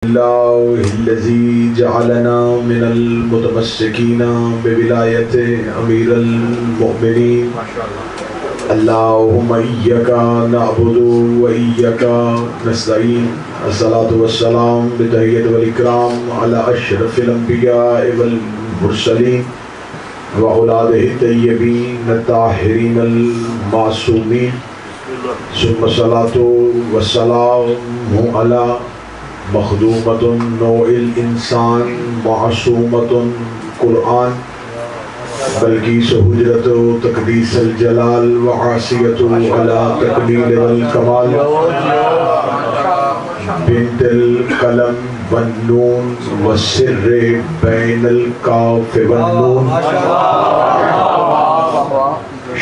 الله الذي جعلنا من المتمسكين بولاية أمير المؤمنين اللهم إياك نعبد وإياك نستعين الصلاة والسلام بالتحية والإكرام على أشرف الأنبياء والمرسلين وأولاده الطيبين الطاهرين المعصومين ثم الصلاة والسلام على مخدومة نوع الإنسان معصومة قرآن بلقیس حجرت تقدیس الجلال وعاصیت على تکمیل والکمال بنت القلم والنون والسر بین الکاف والنون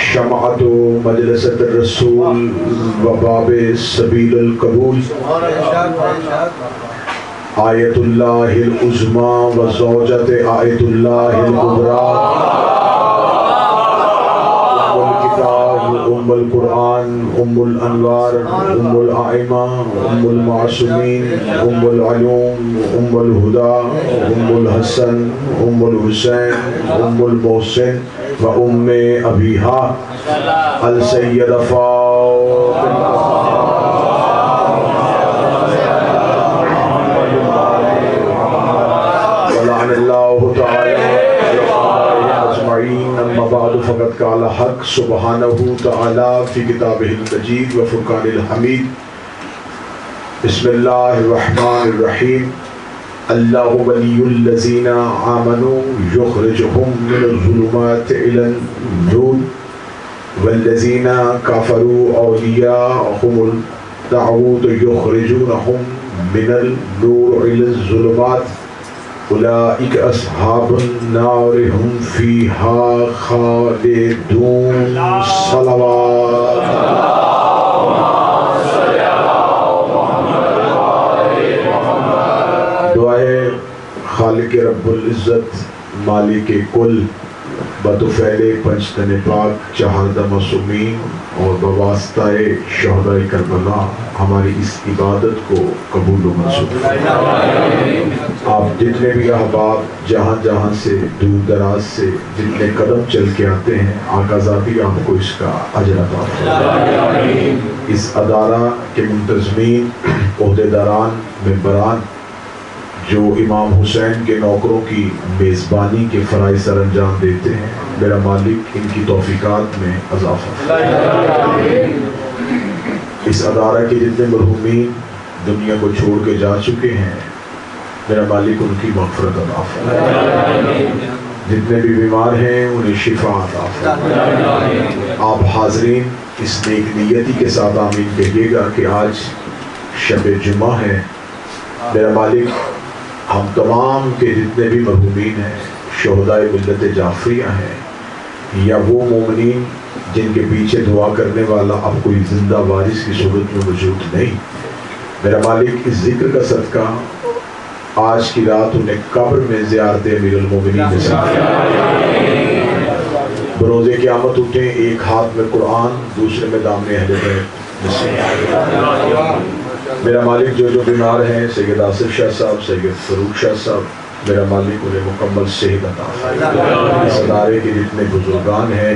شمعت مجلسة الرسول وباب سبیل القبول آیت اللہ العظمی وزوجت آیت اللہ الکبریٰ ام الکتاب ام القرآن ام الانوار ام الائمہ ام المعصومین ام العلوم ام الہدی ام الحسن ام الحسین ام المحسن و ام ابیہا السیدہ فاطمہ اللہ تعالی اجمعین اما بعد فقد قال حق سبحانہ تعالی فی کتابہ المجید و فرقان الحمید بسم اللہ الرحمن الرحیم اللہ ولی الذین آمنوا یخرجہم من الظلمات الی النور والذین کفروا اولیاءہم الطاغوت یخرجونہم من النور الی الظلمات اولئک اصحاب النار هم فیہا خالدون صلوات دعائے خالق رب العزت مالک کل بطفیل پنجتن پاک چہاردہ معصومین اور بواسطہ شہداء کربلا ہماری اس عبادت کو قبول و منظور آپ جتنے بھی احباب جہاں جہاں سے دور دراز سے جتنے قدم چل کے آتے ہیں آقا ذاتی آپ کو اس کا اجر عطا فرمائے۔ اس ادارہ کے منتظمین عہدیداران ممبران جو امام حسین کے نوکروں کی میزبانی کے فرائض سر انجام دیتے ہیں میرا مالک ان کی توفیقات میں اضافہ اس ادارہ کے جتنے مرحومین دنیا کو چھوڑ کے جا چکے ہیں میرا مالک ان کی مغفرت عطا فرمائے، جتنے بھی بیمار ہیں انہیں شفا عطا فرمائے۔ آپ حاضرین اس نیک نیتی کے ساتھ آمین کہیے گا کہ آج شب جمعہ ہے میرا مالک ہم تمام کے جتنے بھی مرحومین ہیں شہداء ملت جعفریہ ہیں یا وہ مومنین جن کے پیچھے دعا کرنے والا اب کوئی زندہ وارث کی صورت میں موجود نہیں، میرا مالک اس ذکر کا صدقہ آج کی رات انہیں قبر میں زیارت امیر المومنین نصیب بروز قیامت اٹھیں ایک ہاتھ میں قرآن دوسرے میں دامن اہل بیت نصیب۔ میرا مالک جو بیمار ہیں سید آصف شاہ صاحب سید فروخ شاہ صاحب میرا مالک انہیں مکمل صحت عطا فرمائے۔ اس ادارے کے جتنے بزرگان ہیں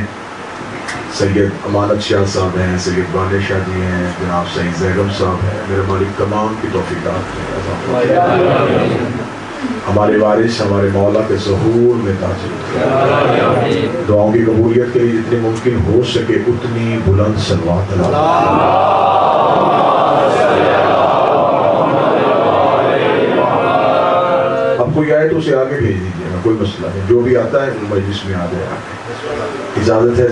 سید امانت شاہ صاحب ہیں سید بانِ شاہ جی ہیں جناب سید زیغم صاحب ہیں میرا مالک تمام کی توفیقات میں اضافہ فرمائے۔ ہمارے وارث ہمارے مولا کے ظہور میں تاجر دعاؤں کی قبولیت کے لیے جتنی ممکن ہو سکے اتنی بلند صلوات اللہ۔ اب کوئی آئے تو اسے آگے بھیج دیجیے گا کوئی مسئلہ نہیں، جو بھی آتا ہے مجلس میں آ جائے۔ اجازت ہے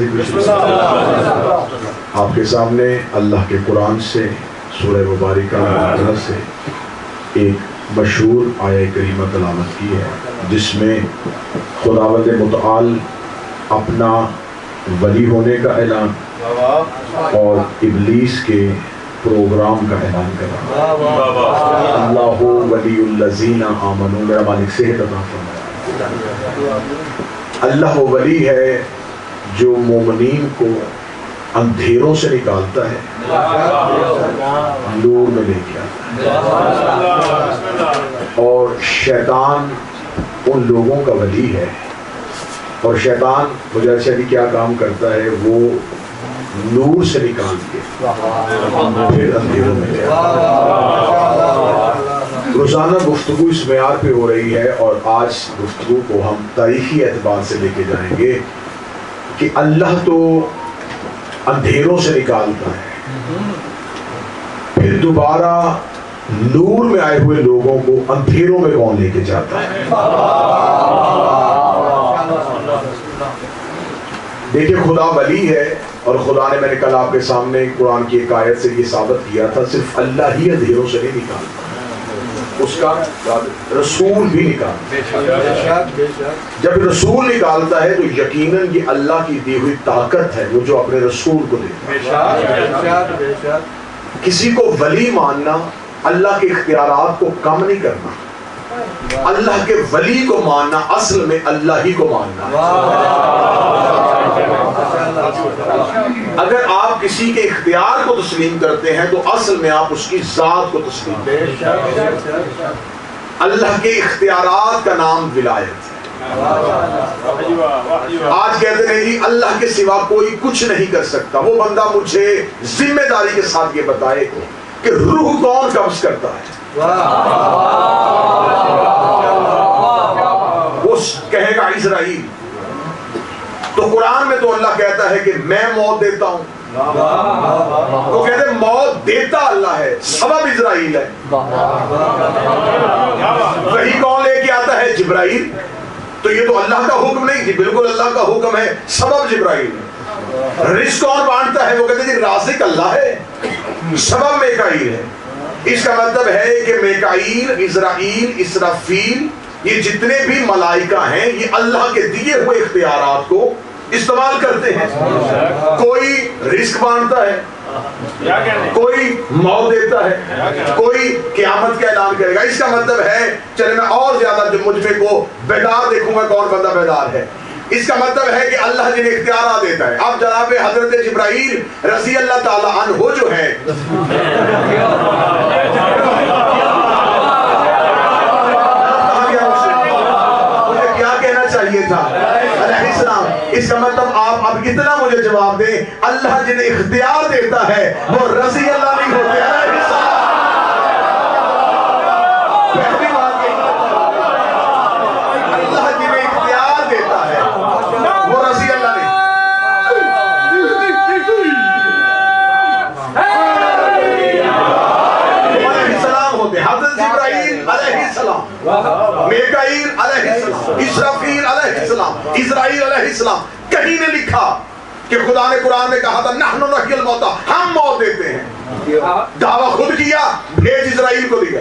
آپ کے سامنے اللہ کے قرآن سے سورہ مبارکہ سے ایک مشہور آیہ کریمہ تلاوت کی ہے جس میں خداوند متعال اپنا ولی ہونے کا اعلان اور ابلیس کے پروگرام کا اعلان کرا۔ اللہ ولی الذین آمنوا میرا مالک صحت عطا فرمائے۔ اللہ ولی ہے جو مومنین کو اندھیروں سے نکالتا ہے، نور میں لے کے آتا ہے۔ اور شیطان ان لوگوں کا ولی ہے، اور شیطان مجھے بھی کیا کام کرتا ہے، وہ نور سے نکال کے پھر اندھیروں میں لے آتا ہے۔ روزانہ گفتگو اس معیار پہ ہو رہی ہے، اور آج گفتگو کو ہم تاریخی اعتبار سے لے کے جائیں گے کہ اللہ تو اندھیروں سے نکالتا ہے، پھر دوبارہ نور میں آئے ہوئے لوگوں کو اندھیروں میں کون لے کے جاتا ہے۔ دیکھیں خدا ولی ہے، اور خدا نے، میں نے کل آپ کے سامنے قرآن کی ایک آیت سے یہ ثابت کیا تھا، صرف اللہ ہی اندھیروں سے نہیں نکالتا، اس کا رسول بھی نکالتا۔ جب رسول نکالتا ہے تو یقیناً یہ اللہ کی دی ہوئی طاقت ہے، وہ جو اپنے رسول کو دیتا ہے۔ کسی کو ولی ماننا اللہ کے اختیارات کو کم نہیں کرنا، اللہ کے ولی کو ماننا اصل میں اللہ ہی کو ماننا ہے۔ اگر آپ کسی کے اختیار کو تسلیم کرتے ہیں تو اصل میں آپ اس کی ذات کو تسلیم کرتے ہیں۔ اللہ کے اختیارات کا نام ولایت ہے۔ آج کہتے ہیں جی اللہ کے سوا کوئی کچھ نہیں کر سکتا، وہ بندہ مجھے ذمہ داری کے ساتھ یہ بتائے کہ روح کون قبض کرتا ہے۔ وہ کہے گا اسرائیل، تو قرآن میں تو اللہ کہتا ہے کہ میں موت دیتا ہوں، وہ کہتے ہیں موت دیتا اللہ ہے، سبب اسرائیل ہے۔ وہی کون لے کے آتا ہے؟ جبرائیل۔ تو یہ تو اللہ کا حکم نہیں جی، بالکل اللہ کا حکم ہے، سبب جبرائیل ہے۔ رزق کون بانٹتا ہے؟ وہ کہتے ہیں جی رازق اللہ ہے، سبب میکائیل ہے۔ اس کا مطلب ہے کہ میکائیل، اسرائیل، اسرافیل، یہ جتنے بھی ملائکہ ہیں یہ اللہ کے دیے ہوئے اختیارات کو استعمال کرتے ہیں۔ کوئی رزق بانٹتا ہے، کوئی موت دیتا ہے، کوئی قیامت کا اعلان کرے گا۔ اس کا مطلب ہے چلے میں اور زیادہ جو مجھ کو بیدار دیکھوں گا کون بندہ بیدار ہے۔ اس کا مطلب ہے کہ اللہ جنہیں اختیارات دیتا ہے۔ اب جناب حضرت جبرائیل رضی اللہ تعالی عنہ جو ہیں، مجھے کیا کہنا چاہیے تھا؟ علیہ السلام۔ اس کا مطلب آپ اب اتنا مجھے جواب دیں، اللہ جنہیں اختیار دیتا ہے وہ رضی اللہ نہیں ہوتے۔ علیہ السلام۔ پہلی بات یہ، اللہ جنہیں اختیار دیتا ہے وہ رضی اللہ نہیں۔ علیہ السلام ہوتے، حضرت جبرائیل علیہ السلام، میکائیل علیہ السلام، اسرافیل علیہ السلام، اسرائیل علیہ السلام۔ کہیں نے لکھا کہ خدا نے قرآن میں کہا تھا نحن نحیی الموتى، ہم موت دیتے ہیں۔ دعویٰ خود کیا، بھیج اسرائیل کو دیا۔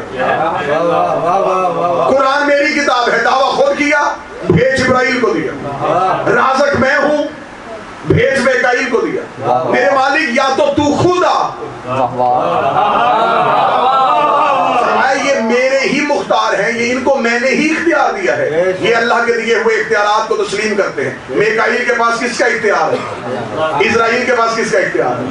قرآن میری کتاب ہے، دعویٰ خود کیا، بھیج اسرائیل کو دیا۔ رازق میں ہوں، بھیج میکائیل کو دیا۔ میرے مالک یا تو خود آ، یہ میرے ہی مختار ہیں، یہ ان کو میں نے ہی اختیار دیا ہے۔ یہ اللہ کے دیے ہوئے اختیارات کو تسلیم کرتے ہیں۔ میکائیل کے پاس کس کا اختیار ہے؟ اسرائیل کے پاس کس کا اختیار ہے؟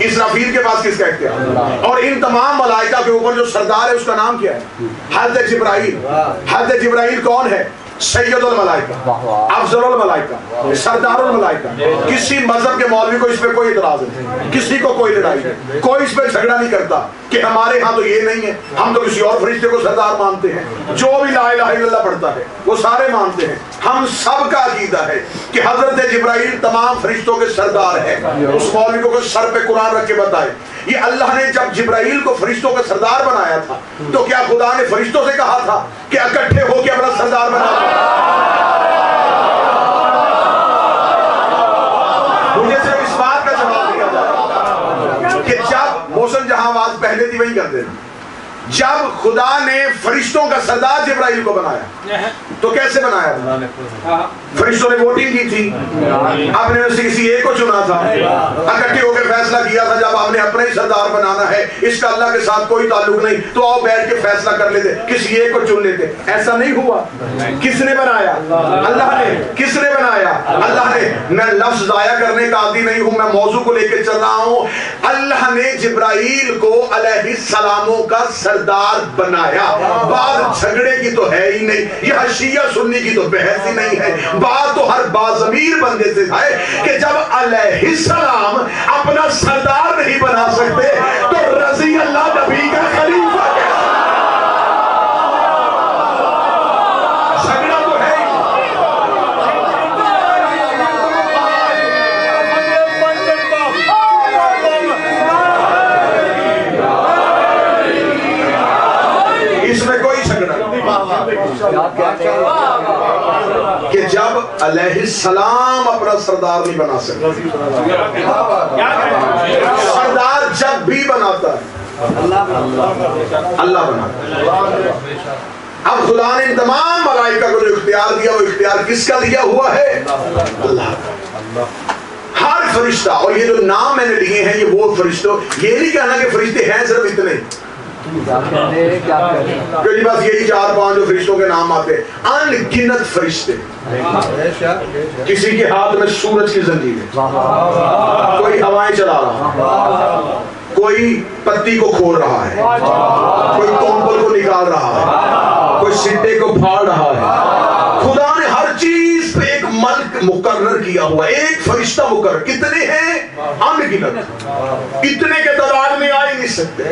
اسرافیل کے پاس کس کا اختیار ہے؟ اور ان تمام ملائکہ کے اوپر جو سردار ہے اس کا نام کیا ہے؟ حضرت جبرائیل۔ حضرت جبرائیل کون ہے؟ سید الملائکہ، افضل الملائکہ، سردار الملائکہ۔ کسی مذہب کے مولوی کو اس پہ کوئی اعتراض نہیں، کسی کو کوئی لڑائی نہیں، کوئی اس پہ جھگڑا نہیں کرتا کہ ہمارے ہاں تو یہ نہیں ہے، ہم تو کسی اور فرشتے کو سردار مانتے ہیں۔ جو بھی لا الہ الا اللہ پڑھتا ہے وہ سارے مانتے ہیں۔ ہم سب کا عقیدہ ہے کہ حضرت جبرائیل تمام فرشتوں کے سردار ہے۔ اس مولوی کو سر پہ قرآن رکھ کے بتائے، یہ اللہ نے جب جبرائیل کو فرشتوں کا سردار بنایا تھا تو کیا خدا نے فرشتوں سے کہا تھا کہ اکٹھے ہو کے اپنا سردار بنا؟ مجھے صرف اس بات کا جواب دیا جائے کہ جب محسن جہاں آواز پہلے تھی وہی کرتے تھے، جب خدا نے فرشتوں کا سردار جبرائیل کو بنایا تو کیسے بنایا؟ فرشتوں نے ووٹنگ کی تھی، آپ نے اسے کسی ایک کو چنا تھا، اکٹھے ہو کے فیصلہ کیا تھا جب آپ نے اپنا ہی سردار بنانا ہے، اس کا اللہ کے ساتھ کوئی تعلق نہیں، تو آؤ بیٹھ کے فیصلہ کر لیتے، کسی ایک کو چن لیتے۔ ایسا نہیں ہوا۔ کس نے بنایا؟ اللہ نے۔ کس نے بنایا؟ اللہ نے۔ میں لفظ ضائع کرنے کا عادی نہیں ہوں، میں موضوع کو لے کے چل رہا ہوں۔ اللہ نے جبرائیل کو علیہ السلاموں کا سردار بنایا۔ بات جھگڑے کی تو ہے ہی نہیں، یہ شیعہ سنی کی تو بحث ہی نہیں ہے، بات تو ہر باضمیر بندے سے ہے کہ جب علیہ السلام اپنا سردار نہیں بنا سکتے تو رضی اللہ نبی کا خلیفہ کیسے؟ جھگڑا تو ہے ہی۔ اس میں کوئی جھگڑا کہ جب علیہ السلام اپنا سردار نہیں بنا سکتے، سردار جب بھی بناتا ہے اللہ بناتا ہے۔ اب خدا نے ان تمام ملائکہ کو جو اختیار دیا وہ اختیار کس کا دیا ہوا ہے؟ اللہ کا۔ ہر فرشتہ، اور یہ جو نام میں نے لیے ہیں یہ وہ فرشتوں، یہ نہیں کہنا کہ فرشتے ہیں صرف اتنے کہ بس یہی 4-5 جو فرشتوں کے نام آتے، ان گنت فرشتے۔ کسی کے ہاتھ میں سورج کی زنجیر ہے، کوئی ہوائیں چلا رہا، کوئی پتی کو کھول رہا ہے، کوئی کمبل کو نکال رہا ہے، کوئی سٹے کو پھاڑ رہا ہے۔ خدا نے ہر چیز پہ ایک ملک مقرر کیا ہوا، ایک فرشتہ مقرر۔ کتنے ہیں؟ ان گنت، اتنے کے تعداد میں آ ہی نہیں سکتے۔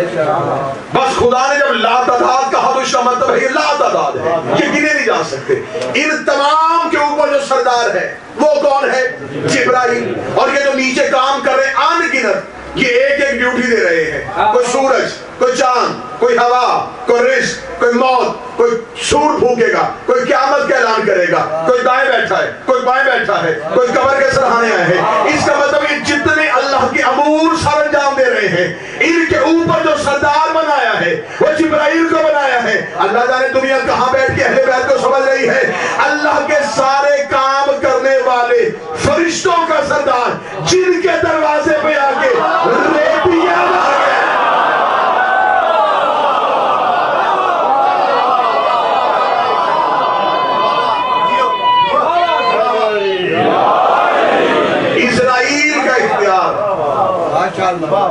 بس خدا نے جب لا تعداد کہا تو اس کا مطلب ہے یہ لا تعداد ہے، یہ گنے نہیں جا سکتے۔ ان تمام کے اوپر جو سردار ہے وہ کون ہے؟ جبرائیل۔ اور یہ جو نیچے کام کر رہے ہیں ان گنت، یہ ایک ایک ڈیوٹی دے رہے ہیں۔ کوئی سورج، کوئی چاند، کوئی ہوا، کوئی رزق، کوئی موت، کوئی سور پھونکے گا، کوئی قیامت کا اعلان کرے گا، کوئی دائیں بیٹھا ہے، کوئی بائیں بیٹھا ہے، کوئی قبر کے سرحانے آئے ہیں۔ اس کا مطلب یہ جتنے اللہ کے امور سر انجام دے رہے ہیں، ان کے اوپر جو سردار بنایا ہے وہ جبرائیل کو بنایا ہے۔ اللہ جانے دنیا کہاں بیٹھ کے اہل بیت کو سمجھ رہی ہے۔ اللہ کے سارے کام کرنے والے فرشتوں کا سردار، جن کے دروازے پہ آ کے ریڈیاں آ گئے۔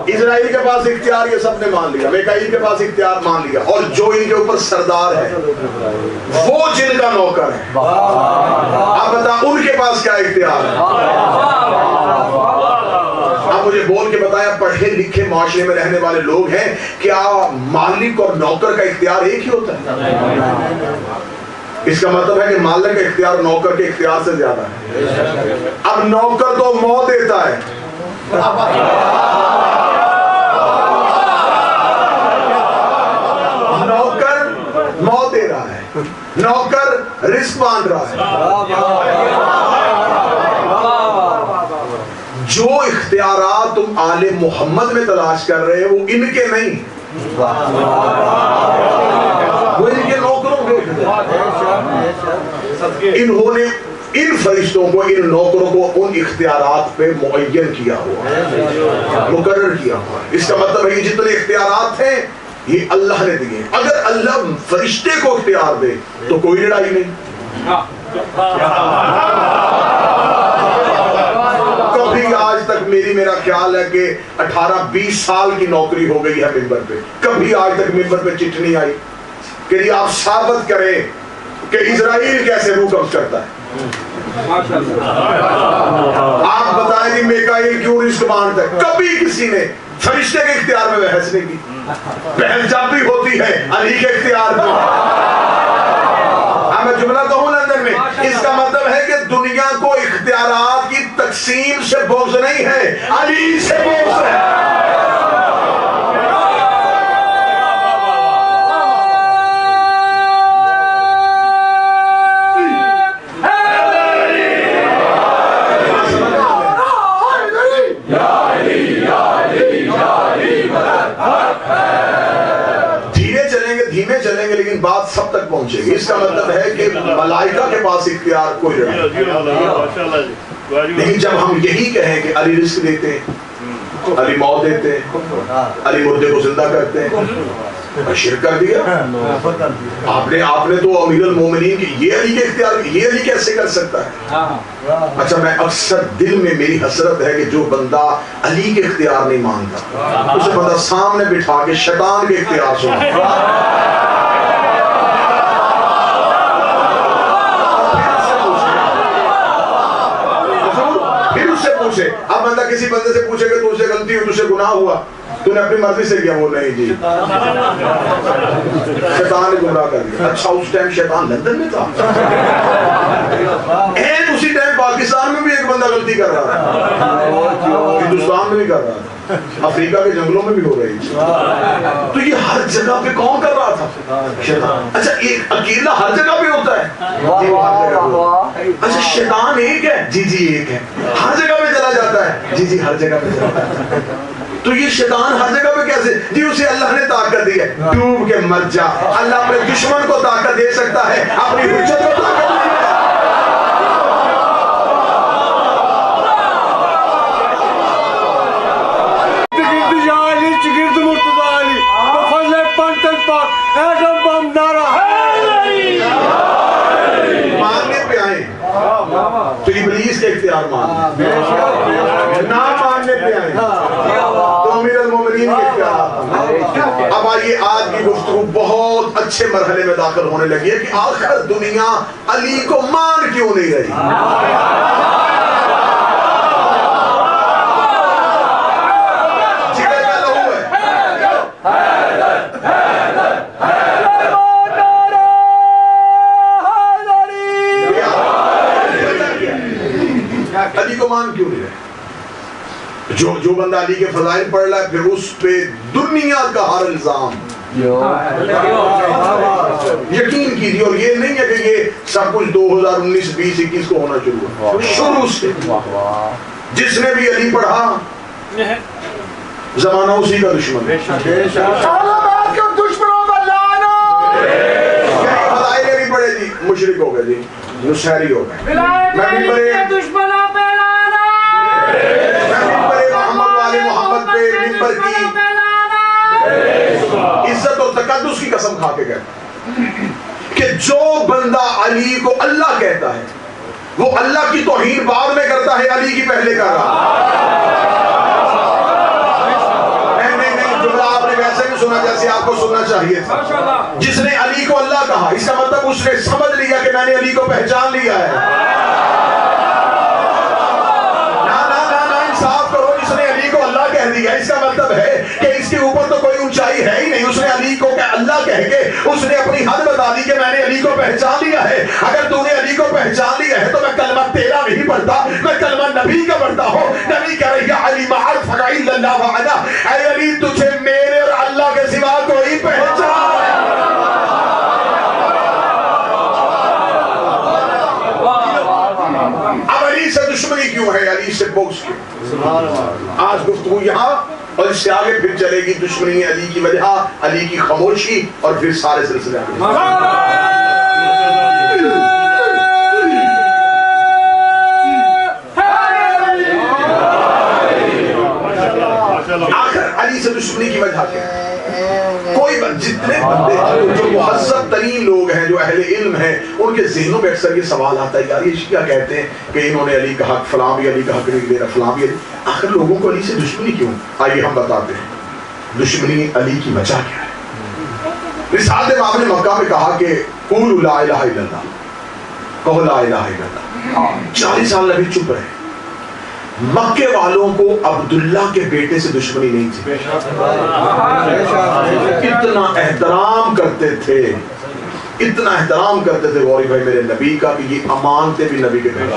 اسرائیل کے پاس اختیار یہ سب نے مان لیا، میکائیل کے پاس اختیار مان لیا، اور جو ان کے اوپر سردار ہے وہ جن کا نوکر ہے، آپ بتا ان کے پاس کیا اختیار ہے؟ آپ مجھے بول کے بتایا، پڑھے لکھے معاشرے میں رہنے والے لوگ ہیں، کیا مالک اور نوکر کا اختیار ایک ہی ہوتا ہے؟ اس کا مطلب ہے کہ مالک کا اختیار نوکر کے اختیار سے زیادہ ہے۔ اب نوکر تو موت دیتا ہے، نوکر موت دے رہا ہے، نوکر رزق باندھ رہا ہے۔ جو اختیارات تم آل محمد میں تلاش کر رہے ہیں وہ ان کے نہیں، وہ ان کے نوکروں کے۔ انہوں نے ان فرشتوں کو، ان نوکروں کو ان اختیارات پہ معین کیا ہوا، مقرر کیا ہوا۔ اس کا مطلب ہے یہ جتنے اختیارات ہیں یہ اللہ نے دیے۔ اگر اللہ فرشتے کو اختیار دے تو کوئی لڑائی نہیں۔ کبھی آج تک میرا خیال ہے کہ 18-20 سال کی نوکری ہو گئی ہے ممبر پہ، کبھی آج تک ممبر پہ چٹھی نہیں آئی کہ یہ آپ ثابت کریں کہ اسرائیل کیسے روح قبض کرتا ہے۔ آپ بتائیں گے میکائیل کیوں رزق باندھتا ہے؟ کبھی کسی نے فرشتے کے اختیار میں بحث نہیں کی۔ بحث جب بھی ہوتی ہے علی کے اختیار میں۔ میں جملہ کہوں لندن میں، اس کا مطلب ہے کہ دنیا کو اختیارات کی تقسیم سے بغض نہیں ہے، علی سے بغض ہے۔ دھیرے چلے سب تک پہنچے گی. اس کا مطلب ہے کہ ملائکہ کے پاس اختیار کوئی نہیں. لیکن جب ہم یہی کہیں کہ علی رزق دیتے ہیں, علی موت دیتے ہیں, علی مردے کو زندہ کرتے ہیں, شرک کر دیا. آپ نے تو امیر المومنین کی یہ علی کے اختیار, یہ علی کیسے کر سکتا ہے؟ اچھا, میں اکثر دل میں میری حسرت ہے کہ جو بندہ علی کے اختیار نہیں مانتا اسے بندہ سامنے بٹھا کے شیطان کے اختیار سنا. اب بندہ کسی بندے سے پوچھے کہ تجھ سے غلطی ہو, تجھ سے گناہ ہوا, تو نے اپنی مرضی سے کیا؟ وہ نہیں جی, شیطان نے گمراہ کر دیا. اچھا, اس ٹائم شیطان لندن میں تھا, اسی ٹائم پاکستان میں بھی ایک بندہ غلطی کر رہا تھا, ہندوستان میں بھی کر رہا تھا, افریقہ کے جنگلوں میں بھی ہو رہی تھی. تو یہ ہر جگہ پہ کون کر رہا تھا؟ شیطان. اچھا, ایک اکیلا ہر جگہ پہ ہوتا ہے؟ اچھا, شیطان ایک ہے؟ جی ایک ہے. ہر جگہ پہ چلا جاتا ہے؟ جی ہر جگہ پہ چلا جاتا ہے. تو یہ شیطان ہر جگہ پہ کیسے؟ جی اسے اللہ نے طاقت دی ہے, ڈوب کے مر جا. اللہ اپنے دشمن کو طاقت دے سکتا ہے, اپنی حجت کو طاقت نہیں. ماننے پہ آئے تو ابلیس کے اختیار مان, نہ ماننے پہ آئے تو امیر المومنین کے اختیار. اب آئیے, آج کی گفتگو بہت اچھے مرحلے میں داخل ہونے لگی ہے کہ آخر دنیا علی کو مان کیوں نہیں رہی. علی کو مان کیوں نہیں رہے؟ جو بندہ علی کے فضائل پڑھ رہا ہے پھر اس پہ دنیا کا ہر الزام. یقین کیجیے, اور یہ نہیں ہے کہ یہ سب کچھ 2019 20 21 کو ہونا شروع ہوا, شروع سے جس نے بھی علی پڑھا زمانہ اسی کا دشمن ہے. فضائل نہیں پڑھے جی, مشرک ہو گئے جی, نصیری ہو گئے. محمد پہ ممبر کی عزت اور تقدس کی قسم کھا کے کہتا کہ جو بندہ علی کو اللہ کہتا ہے وہ اللہ کی توہین بعد میں کرتا ہے, علی کی پہلے کر رہا. نہیں, جملہ آپ نے ویسے بھی سنا جیسے آپ کو سننا چاہیے تھا. جس نے علی کو اللہ کہا اس کا مطلب اس نے سمجھ لیا کہ میں نے علی کو پہچان لیا ہے. اس کا مطلب ہے کہ اس کے اوپر تو کوئی اونچائی ہے ہی نہیں. اس نے علی کو اللہ کہہ کے اس نے اپنی حد بتا دی کہ میں نے علی کو پہچان لیا ہے. اگر تو نے علی کو پہچان لیا ہے تو میں کلمہ تیرا نہیں پڑھتا, میں کلمہ نبی کا پڑھتا ہوں. نبی کہہ رہی ہے علی معرف الا اللہ وعلا, اے علی تجھے میرے اور اللہ کے سوا کوئی پہچان. اب علی سے دشمنی کیوں ہے, علی سے بغض کیوں؟ آج گفتگو یہاں اور اس سے آگے پھر چلے گی دشمنی علی کی وجہ, علی کی خاموشی, اور پھر سارے سلسلے آگے. آخر علی سے دشمنی کی وجہ کیا ہے؟ کوئی جتنے بندے جو مہذب ترین لوگ ہیں, جو اہل علم ہیں, ان کے ذہنوں میں اکثر یہ سوال آتا ہے یار یہ کیا کہتے ہیں کہ انہوں نے علی کا حق, فلاں بھی علی کا حق نہیں دے رہا, فلاں بھی علی. آخر لوگوں کو علی سے دشمنی کیوں؟ آئیے ہم بتاتے ہیں دشمنی علی کی وجہ کیا ہے. رسالت امام نے مکہ میں کہا کہ قولوا لا الہ الا اللہ, کہو لا الہ الا اللہ. 40 سال نبی چپ رہے. مکے والوں کو عبداللہ کے بیٹے سے دشمنی نہیں تھی. اتنا احترام کرتے تھے, اتنا احترام کرتے تھے غوری بھائی میرے نبی کا کہ یہ امانتے بھی نبی کے بیٹا.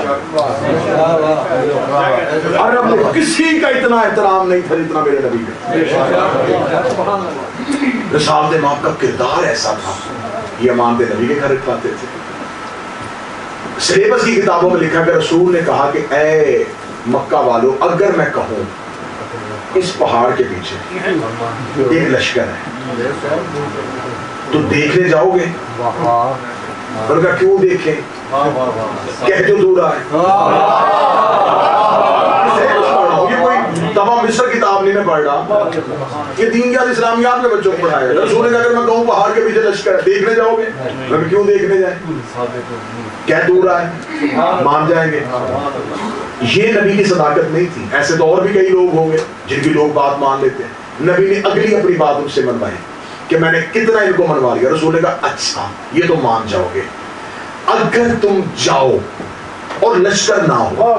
عرب میں کسی کا اتنا احترام نہیں تھا جتنا میرے نبی کا. رسالت امام کا کردار ایسا تھا, یہ امانتے نبی کے گھر رکھواتے تھے. سلیبس کی کتابوں میں لکھا کہ رسول نے کہا کہ اے مکہ والوں, اگر میں کہوں اس پہاڑ کے پیچھے ایک لشکر ہے, تو دیکھنے جاؤ گے؟ انہوں نے کہا کیوں دیکھیں؟ کہہ جو دور آئے. یہ کوئی تمام مصر کتاب نہیں میں پڑھ رہا, یہ دین یاد اسلامیات میں بچوں کو پڑھایا. رسول نے کہا اگر میں کہوں پہاڑ کے پیچھے لشکر ہے, دیکھنے جاؤ گے؟ میں کیوں دیکھنے جائیں؟ کہہ دور آئے, مان جائیں گے. یہ نبی کی صداقت نہیں تھی. ایسے تو اور بھی کئی لوگ ہوں گے جن کی لوگ بات مان لیتے ہیں. نبی نے اگلی اپنی بات ان سے منوائی کہ میں نے کتنا ان کو منوا لیا. رسول نے کہا اچھا یہ تو مان جاؤ گے اگر تم جاؤ اور لشکر نہ ہو.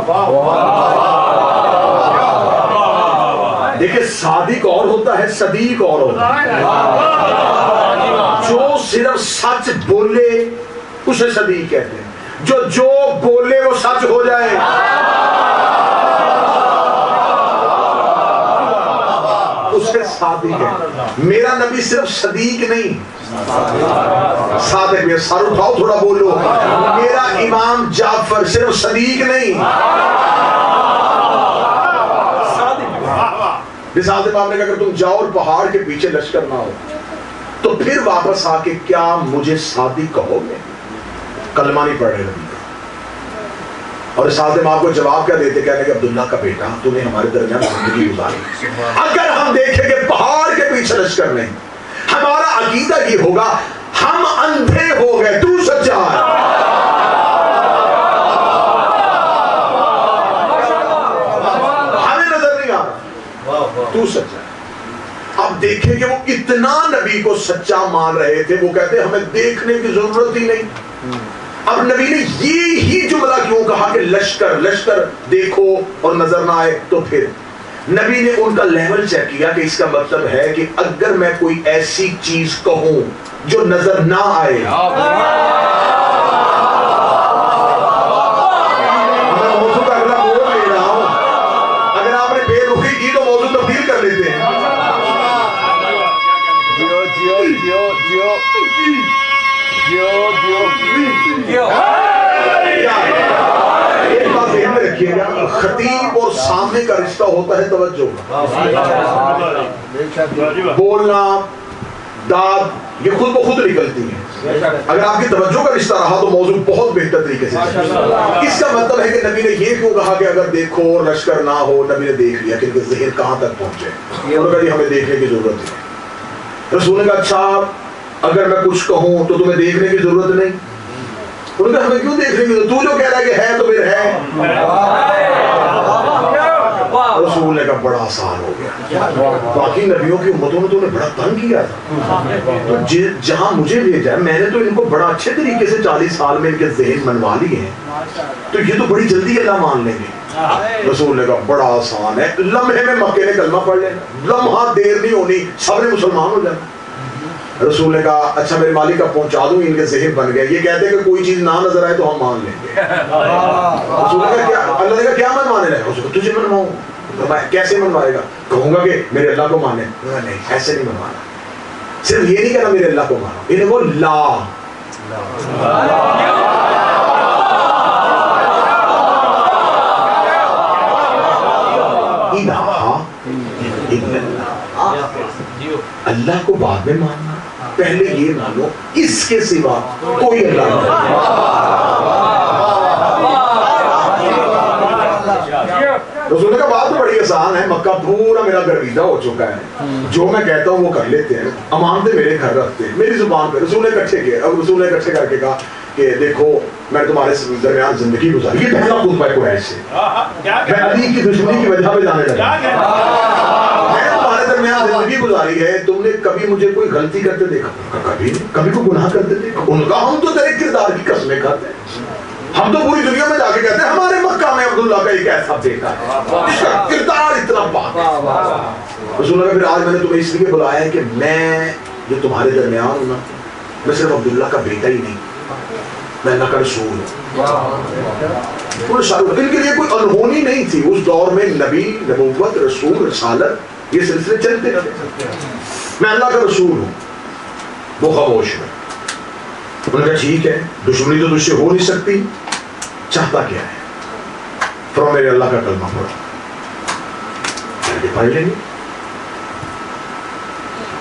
دیکھیں صادق اور ہوتا ہے, صدیق اور ہوتا ہے. جو صرف سچ بولے اسے صدیق کہتے ہیں, جو بولے وہ سچ ہو جائے. اس سے صادق ہے. میرا نبی صرف صدیق نہیں, صادق بھی. سر اٹھاؤ تھوڑا بولو. میرا امام جعفر صرف صدیق نہیں, مثال سے آپ نے کہا اگر تم جاؤ اور پہاڑ کے پیچھے لشکر نہ ہو تو پھر واپس آ کے کیا مجھے صادق کہو گے؟ کلمہ نہیں پڑھ رہے نبی کا. اور اس حالت میں آپ کو جواب کیا دیتے؟ کہنے کہ عبداللہ کا بیٹا تم نے ہمارے درمیان زندگی گزاری. اگر ہم دیکھیں کہ پہاڑ کے پیچھے لشکر نہیں, ہمارا عقیدہ یہ ہوگا ہم اندھے ہو گئے, تو سچا ہے. تو سچا ہے. اب دیکھیں کہ وہ اتنا نبی کو سچا مان رہے تھے, وہ کہتے ہمیں دیکھنے کی ضرورت ہی نہیں. اب نبی نے یہی جملہ کیوں کہا کہ لشکر لشکر دیکھو اور نظر نہ آئے؟ تو پھر نبی نے ان کا لیول چیک کیا کہ اس کا مطلب ہے کہ اگر میں کوئی ایسی چیز کہوں جو نظر نہ آئے, خطیب اور سامنے کا رشتہ ہوتا ہے توجہ کا. بولنا داد یہ خود بخود نکلتی ہے. اگر آپ کی توجہ کا رشتہ رہا تو موضوع بہت بہتر طریقے سے. اس کا مطلب ہے کہ نبی نے یہ کیوں کہا کہ اگر دیکھو اور لشکر نہ ہو؟ نبی نے دیکھ لیا کہ ان کے ذہن کہاں تک پہنچے. انہوں نے کہا ہمیں دیکھنے کی ضرورت ہے. رسول نے کہا اچھا اگر میں کچھ کہوں تو تمہیں دیکھنے کی ضرورت نہیں. انہوں نے کہا ہمیں کیوں دیکھنے کی ضرورت؟ تو جو کہہ رہا ہے کہ ہے تو پھر ہے. رسول نے کہا بڑا آسان ہو گیا. باقی نبیوں کی امتوں نے تو انہیں بڑا تنگ کیا تھا, تو جہاں مجھے بھیجا ہے میں نے تو ان کو بڑا اچھے طریقے سے 40 سال میں ان کے ذہن منوا لیے ہیں, تو یہ تو بڑی جلدی اللہ مان لیں گے. رسول نے کہا بڑا آسان ہے, لمحے میں مکے نے کلمہ پڑھ لینا, لمحہ دیر نہیں ہونی, سب نے مسلمان ہو جانا. رسول نے کہا اچھا میرے مالک کا پہنچا دوں, ان کے ذہن بن گئے. یہ کہتے ہیں کہ کوئی چیز نہ نظر آئے تو ہم مان لیں گے. رسول نے کہا اللہ نے کہا کیا منوانے لگا؟ رسول تجھے منواؤں. کیسے منوائے گا؟ کہوں گا کہ میرے اللہ کو مانے. نہیں ایسے نہیں منوانا, صرف یہ نہیں کہنا میرے اللہ کو مانو, انہیں وہ لا اللہ کو بعد میں ماننا, پہلے یہ مانو اس کے سوا کوئی اللہ نہیں. رسول کا بات تو بڑی آسان ہے, مکہ پورا میرا گرویدہ ہو چکا ہے, جو میں کہتا ہوں وہ کر لیتے ہیں, امانتیں میرے گھر رکھتے ہیں میری زبان پہ. رسول نے اکٹھے کیے. اب رسول نے اکٹھے کر کے کہا کہ دیکھو میں تمہارے درمیان زندگی گزاری. یہ پہلا خطبہ ہے قریش سے, میں علی کی دشمنی کی وجہ پہ جانے لگا. میں نے تمہارے درمیان زندگی گزاری ہے, تم نے کبھی مجھے کوئی غلطی کرتے دیکھا؟ کبھی نہیں. کبھی کوئی گناہ کرتے دیکھا؟ ان کا ہم تو تیرے کردار کی قسمیں کھاتے ہیں. ہم تو پوری دنیا میں جا کے کہتے ہیں ہمارے مکہ میں عبداللہ کا ایک ایسا بیٹا ہے, اس کا کردار اتنا پاک ہے. رسول اللہ پھر آج میں نے تمہیں اس لیے بلایا ہے کہ میں جو تمہارے درمیان ہوں نا, میں صرف عبداللہ کا بیٹا ہی نہیں, میں اللہ کا رسول ہوں. ان کے لیے کوئی انہونی نہیں تھی اس دور میں. نبی, نبوت, رسول, رسالت یہ سلسلے چلتے رہتے. میں اللہ کا رسول ہوں. وہ خاموش ہے. انہوں نے کہا ٹھیک ہے, دشمنی تو تجھ سے ہو نہیں سکتی, چاہتا کیا ہے؟ فرمایا میرے اللہ کا کلمہ پڑھو. پڑھ لیں گے.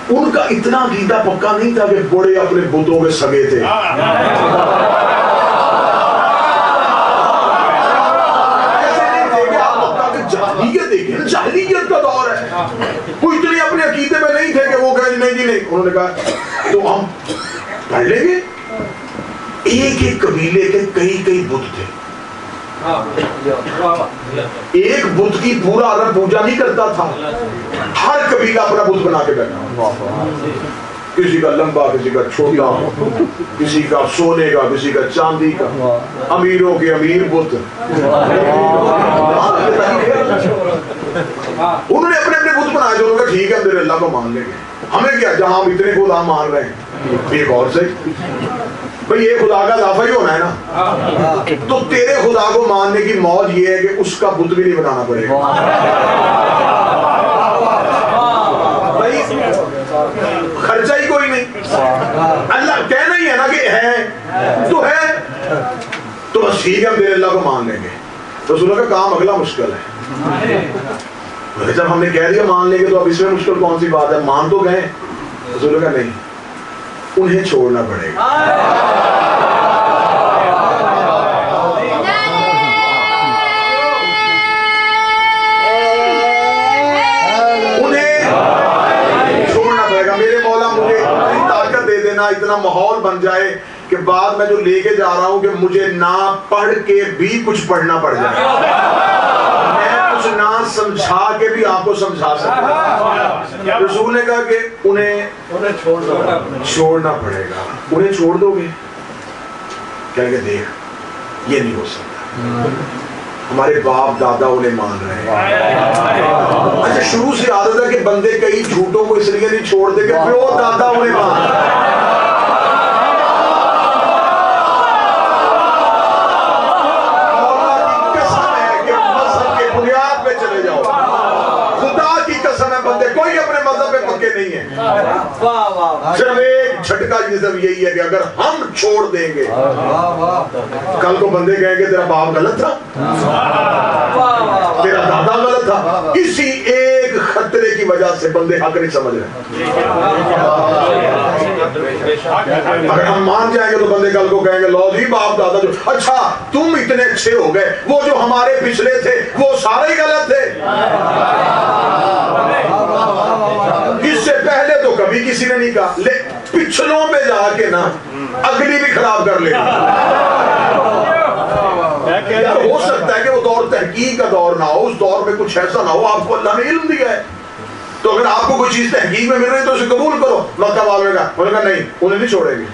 ان کا اتنا عقیدہ پکا نہیں تھا کہ بڑے اپنے بتوں کے سگے تھے. جاہلیت کا دور ہے. وہ اتنے اپنے عقیدے میں نہیں تھے کہ وہ کہے نہیں جی نہیں. انہوں نے کہا تو ہم پڑھ لیں گے. ایک ایک قبیلے کے کئی کئی بت تھے. ایک بت کی پورا عرب پوجا نہیں کرتا تھا. ہر قبیلہ اپنا بت بنا کے بیٹھا. کسی کا لمبا, کسی کا چھوٹا, کسی کا سونے کا, کسی کا چاندی کا. امیروں کے امیر بت. انہوں نے اپنے اپنے بت بنائے. جو انہوں نے ٹھیک ہے ہم تیرے اللہ کو مان لیں گے. ہمیں کیا, جہاں ہم اتنے خدا مان رہے ہیں. ایک اور سے بھئی یہ خدا کا اضافہ ہی ہونا ہے نا. تو تیرے خدا کو ماننے کی موج یہ ہے کہ اس کا بت بھی نہیں بنانا پڑے گا. بھئی خرچہ ہی کوئی نہیں. اللہ کہنا ہی ہے نا کہ ہے تو ہے, تو بس ٹھیک ہے ہم تیرے اللہ کو مان لیں گے. رسول کا کام اگلا مشکل ہے. جب ہم نے کہہ دیا مان لیں گے تو اب اس میں مشکل کون سی بات ہے. مان تو گئے. رسول کا نہیں, انہیں چھوڑنا پڑے گا. انہیں چھوڑنا پڑے گا. میرے مولا مجھے اتنی طاقت دے دینا, اتنا ماحول بن جائے کہ بعد میں جو لے کے جا رہا ہوں کہ مجھے نہ پڑھ کے بھی کچھ پڑھنا پڑ جائے. میں کچھ نہ سمجھا کے بھی آپ کو سمجھا سکتا. رسول نے کہا کہ انہیں چھوڑنا پڑے گا. انہیں چھوڑ دو گے, کہیں گے دیکھ یہ نہیں ہو سکتا. ہمارے باپ دادا انہیں مان رہے ہیں. اچھا شروع سے عادت ہے کہ بندے کئی جھوٹوں کو اس لیے نہیں چھوڑتے کہ پیو دادا انہیں مان رہے ہیں. کوئی اپنے مذہب میں پکے نہیں ہے. صرف ایک جھٹکا نظم یہی ہے کہ اگر ہم چھوڑ دیں گے کل کو بندے کہیں گے تیرا باپ غلط تھا, تیرا دادا غلط تھا. اسی ایک خطرے کی وجہ سے بندے حق نہیں سمجھ رہے. اگر ہم مان جائیں گے تو بندے کل کو کہیں گے لو جی باپ دادا جو اچھا تم اتنے اچھے ہو گئے, وہ جو ہمارے پچھلے تھے وہ سارے ہی غلط تھے. اس سے پہلے تو کبھی کسی نے نہیں کہا, لے پچھلوں میں جا کے نا اگلی بھی خراب کر لے. ہو سکتا ہے کہ وہ دور تحقیق کا دور نہ ہو, اس دور میں کچھ ایسا نہ ہو. آپ کو اللہ نے علم دیا ہے, تو اگر آپ کو کوئی چیز تحقیق میں مل رہی ہے تو اسے قبول کرو. مکہ والے کا انہوں نے کہا نہیں, انہیں نہیں چھوڑیں گے.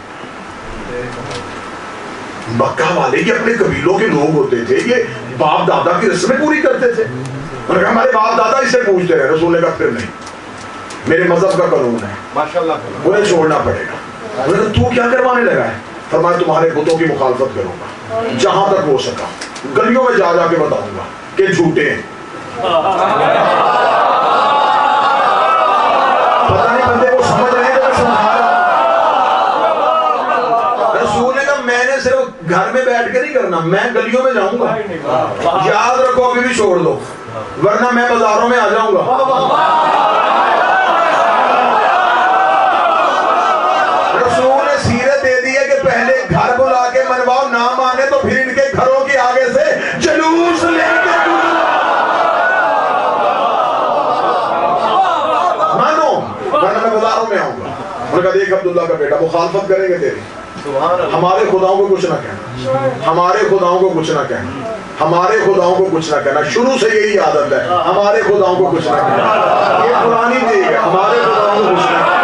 مکہ والے یہ اپنے قبیلوں کے لوگ ہوتے تھے, یہ باپ دادا کی رسمیں پوری کرتے تھے. انہوں نے کہا ہمارے باپ دادا اسے پوچھتے رہے. رسول نے کہا پھر نہیں, میرے مذہب کا قانون ہے, انہیں چھوڑنا پڑے گا. انہوں نے کہا تو کیا کروانے لگا ہے. فرمایا تمہارے بتوں کی مخالفت کروں گا جہاں تک ہو سکا. گلیوں میں جا جا کے بتاؤں گا کہ جھوٹے ہیں. پتہ نہیں بندے کو سمجھ رہے ہیں تو میں سمجھا رہا. رسول نے کہا میں نے صرف گھر میں بیٹھ کے نہیں کرنا, میں گلیوں میں جاؤں گا. یاد رکھو ابھی بھی چھوڑ دو ورنہ میں بازاروں میں آ جاؤں گا. رسول نے سیرت دے دی ہے کہ پہلے گھر بلا کے منواؤ, نہ مانے تو پھر ان کے گھروں کے آگے سے جلوس لے کے مانو ورنہ میں بازاروں میں آؤں گا. انہوں نے کہا دیکھ عبداللہ کا بیٹا مخالفت کریں گے تیری, ہمارے خداؤں کو کچھ نہ کہنا, ہمارے خداؤں کو کچھ نہ کہنا, ہمارے خداؤں کو کچھ نہ کہنا. شروع سے یہی عادت ہے, ہمارے خداؤں کو کچھ نہ کہنا. یہ قرآنی دیگ ہے, ہمارے خداؤں کو کچھ نہ کہنا,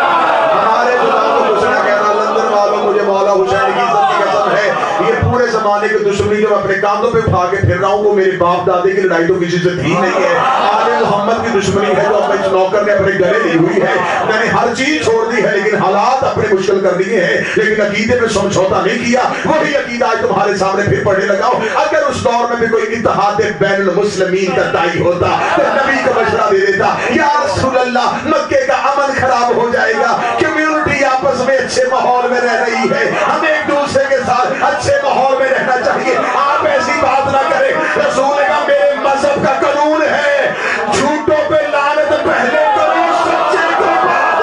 ہمارے خداؤں کو کچھ نہ کہنا. لندن والوں مجھے مولا حسین کی عزت کی قسم ہے, یہ پورے زمانے کی دشمنی جو میں اپنے کاندھوں پہ اٹھا کے پھر رہا ہوں وہ میرے باپ دادے کی لڑائی تو کسی سے تھی نہیں ہے. آل محمد کی دشمنی ہے جو اپنے نوکر نے اپنے گلے لی ہوئی ہے. میں نے ہر چیز چھوڑ دی ہے لیکن حالات اپنے مشکل کر دیے ہیں, لیکن عقیدے میں سمجھوتا نہیں کیا. وہی عقیدہ آج تمہارے سامنے پھر پڑھنے لگا ہوں. اگر اس دور میں بھی کوئی اتحاد بین المسلمین کا داعی ہوتا تو نبی کو مشورہ دے دیتا, یا رسول اللہ مکے کا امن خراب ہو جائے گا, کمیونٹی آپس میں اچھے ماحول میں رہ رہی ہے, ہمیں ایک دوسرے کے ساتھ اچھے ماحول میں رہنا چاہیے, آپ ایسی بات نہ کریں. رسول کا میرے مذہب کا قانون ہے, جھوٹوں پہ لعنت پہلے کرو, سچے کو بعد.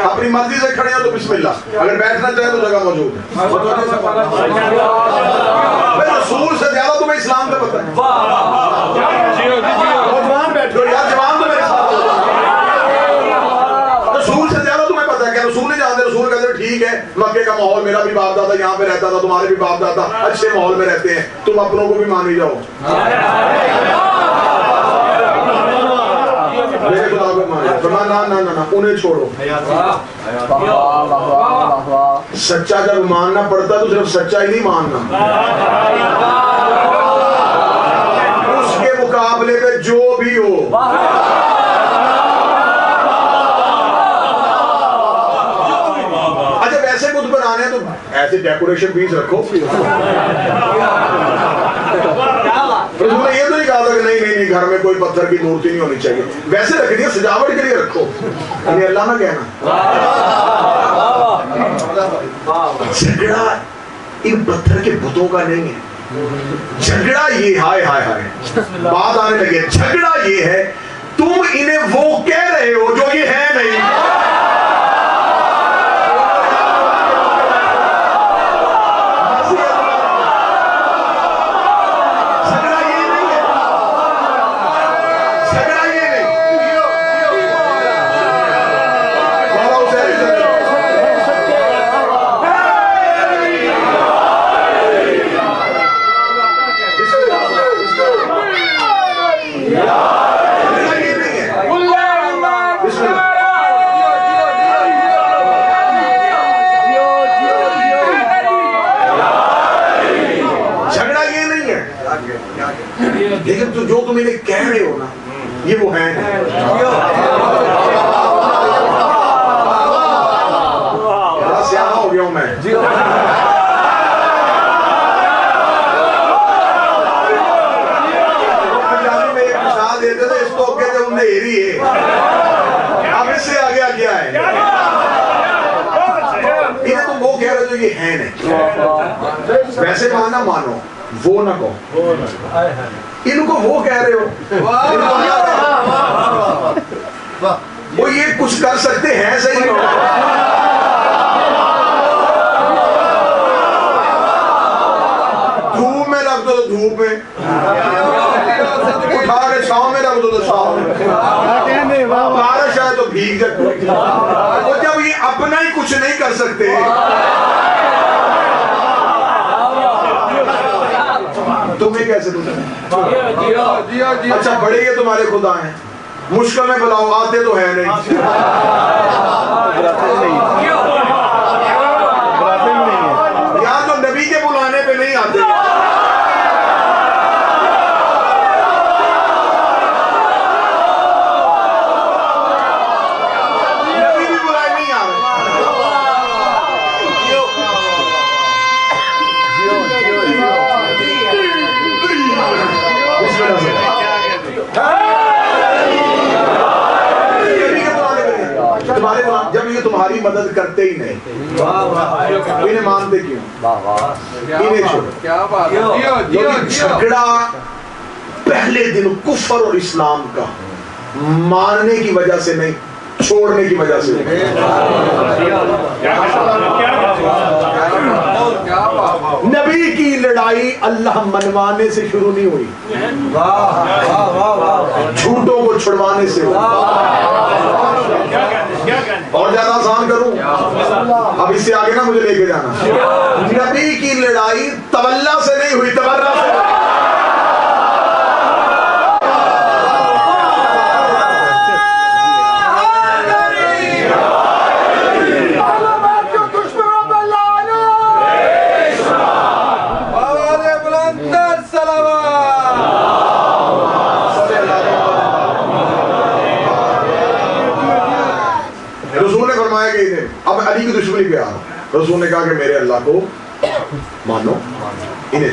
اپنی مرضی سے کھڑے ہو تو بسم اللہ, اگر بیٹھنا چاہے تو جگہ موجود ہے. رسول سے زیادہ تمہیں اسلام کا پتہ ہے. جوان بیٹھو یار, جوان تو میرے ساتھ ہو. رسول سے زیادہ تمہیں پتہ ہے کہ رسول نہیں جانتے. رسول کہتے ہیں ٹھیک ہے مکے کا ماحول, میرا بھی باپ دادا یہاں پہ رہتا تھا, تمہارے بھی باپ دادا اچھے ماحول میں رہتے ہیں, تم اپنوں کو بھی مان ہی جاؤ. میرے خدا کو مانے, نا انہیں چھوڑو. سچا جب ماننا پڑتا تو صرف سچا ہی نہیں ماننا, اس کے مقابلے پہ جو بھی ہو. اچھا ویسے بت بنانے ہیں تو ایسے ڈیکوریشن پیس رکھو. رسول نے یہ تو نہیں کہا تھا کہ نہیں گھر میں کوئی پتھر کی مورتی نہیں ہونی چاہیے, ویسے رکھنی ہے سجاوٹ کے لیے رکھو, یعنی اللہ نہ کہنا. جھگڑا ان پتھر کے بتوں کا نہیں ہے, جھگڑا یہ ہائے ہائے ہائے بات آنے لگے. جھگڑا یہ ہے تم انہیں وہ کہہ رہے ہو جو یہ ہے نہیں. لیکن تو جو تم انہیں کہہ رہے ہو نا یہ وہ ہے نہیں. بڑا سیاح ہو گیا ہوں میں. پنجابی میں ایک مثال دیتے تھے, اس کو کہتے ہیں اندھیری ہے. اب اس سے آگے کیا ہے, انہیں تم وہ کہہ رہے ہو جو یہ ہے نہیں. ویسے ماننا مانو, وہ نہ کہو. ان کو وہ کہہ رہے ہو, وہ یہ کچھ کر سکتے ہیں صحیح. دھوپ میں رکھ دو تو دھوپ میں, اٹھا کے چھاؤں میں رکھ دو تو چھاؤں میں, بارش آئے تو بھیگ جاتے. اور جب یہ اپنا ہی کچھ نہیں کر سکتے تمہیں کیسے دوں؟ اچھا بڑے یہ تمہارے خدا ہیں, مشکل میں بلاؤ آتے تو ہے نہیں. یہاں تو نبی کے بلانے پہ نہیں آتے. نبی بھی بلائے نہیں آ رہے. جب یہ تمہاری مدد کرتے ہی نہیں, انہیں مانتے کیوں؟ انہیں چھوڑو. جھگڑا پہلے دن کفر اور اسلام کا ماننے کی وجہ سے نہیں, چھوڑنے کی وجہ سے. نبی کی لڑائی اللہ منوانے سے شروع نہیں ہوئی, جھوٹوں کو چھڑوانے سے. اور زیادہ آسان کروں, اب اس سے آگے نا مجھے لے کے جانا. نبی کی لڑائی تولا سے نہیں ہوئی, تبرہ سے. اب علی کی دشمنی پہ آ رہا. رسول نے کہا کہ میرے اللہ کو مانو, انہیں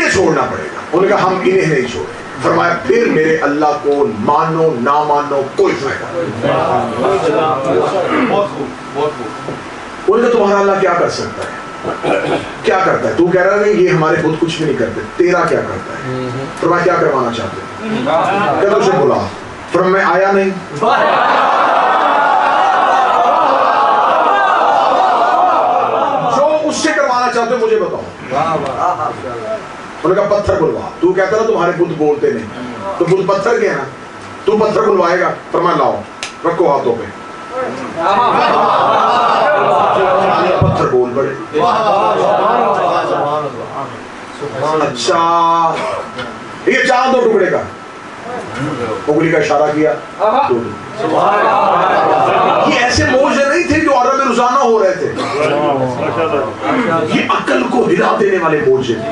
چھوڑنا پڑے گا. انہوں نے کہا ہم انہیں نہیں چھوڑیں. فرمایا پھر میرے اللہ کو مانو نہ مانو کوئی فائدہ نہیں. انہوں نے کہا تمہارا اللہ کیا کر سکتا ہے, کیا کرتا ہے؟ تو کہہ رہا نہیں یہ ہمارے بت کچھ بھی نہیں کرتے, تیرا کیا کرتا ہے؟ فرمایا کیا کروانا چاہتے ہیں؟ کہ تجھے بلا. فرمایا میں آیا نہیں. چاہتے ہو مجھے بتاؤ. انہوں نے کہا پتھر بلوا. تو کہتا نا تمہارے بت بولتے نہیں, تو بت پتھر کے نا, تو پتھر بلوائے گا. فرمایا لاؤ رکھو ہاتھوں پہ. پتھر بول پڑے. اچھا یہ چاند دو ٹکڑے کا. انگلی کا اشارہ کیا. یہ ایسے معجزے نہیں تھے جو عرب میں روزانہ ہو رہے تھے, یہ عقل کو ہلا دینے والے معجزے تھے,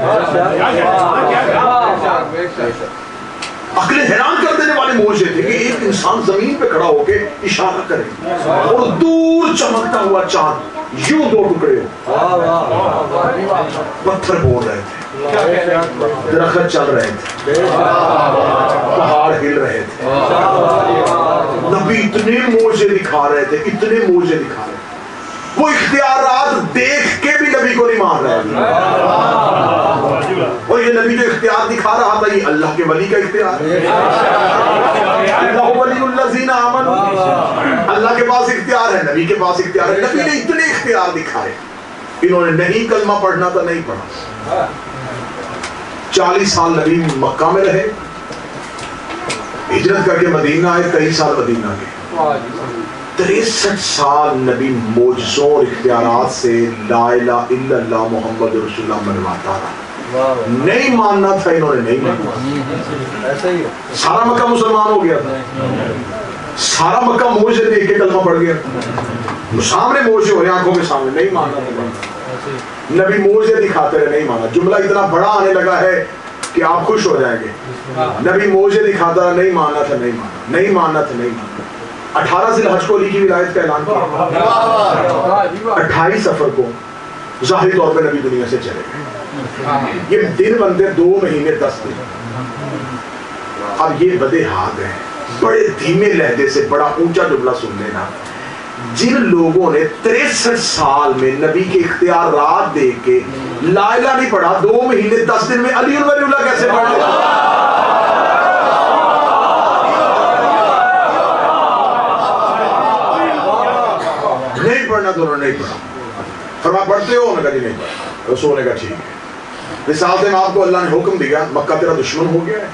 عقل حیران کر دینے والے معجزے تھے کہ ایک انسان زمین پہ کھڑا ہو کے اشارہ کرے اور دور چمکتا ہوا چاند یوں دو ٹکڑے ہو. پتھر بول رہے تھے, درخت چل رہے تھے, پہاڑ ہل رہے تھے. نبی اتنے معجزے دکھا رہے تھے, اتنے معجزے دکھا رہے تھے. وہ اختیارات دیکھ کے بھی نبی کو نہیں مان رہے تھے. اور یہ نبی جو اختیار دکھا رہا تھا یہ اللہ کے ولی کا اختیار. اللہ ولی الذین آمنوا, اللہ کے پاس اختیار ہے, نبی کے پاس اختیار ہے. نبی نے اتنے اختیار دکھائے. انہوں نے نہیں کلمہ پڑھنا تھا, نہیں پڑھا. 40 سال نبی مکہ میں رہے, ہجرت کر کے مدینہ آئے, 23 سال مدینہ کے. 63 سال نبی معجزوں اور اختیارات سے لا الہ الا اللہ محمد رسول اللہ منواتا رہا. نہیں ماننا تھا انہوں نے, نہیں ماننا. سارا مکہ مسلمان ہو گیا تھا, سارا مکہ معجزے دیکھ کے کلمہ پڑھ گیا. سامنے معجزے ہو رہے آنکھوں کے سامنے, نہیں ماننا تھا. نبی معجزے دکھاتے رہے, نہیں مانا. جملہ اتنا بڑا آنے لگا ہے کہ آپ خوش ہو جائیں گے. نبی معجزے دکھاتا رہا, نہیں ماننا تھا, نہیں مانا, نہیں ماننا تھا, نہیں مانا. 18 ذی الحج کو علی کی ولایت کا اعلان کیا. 28 سفر کو ظاہری طور پہ نبی دنیا سے چلے گئے. یہ دن بنتے 2 مہینے 10 دن. اب یہ بدے ہاتھ ہیں, بڑے دھیمے لہجے سے بڑا اونچا جملہ سن لینا. جن لوگوں نے 63 سال میں نبی کے اختیارات دیکھ کے لا الہ نہیں پڑھا, 2 مہینے 10 دن میں علی ولی اللہ کیسے پڑھ لے؟ نہیں پڑھنا تو انہوں نے نہیں پڑھا. فرمایا پڑھتے ہو؟ انہوں نے کہا جی نہیں پڑھا. رسول نے کہا ٹھیک ہے. رسالت میں آپ کو اللہ نے حکم دیا, مکہ تیرا دشمن ہو گیا ہے,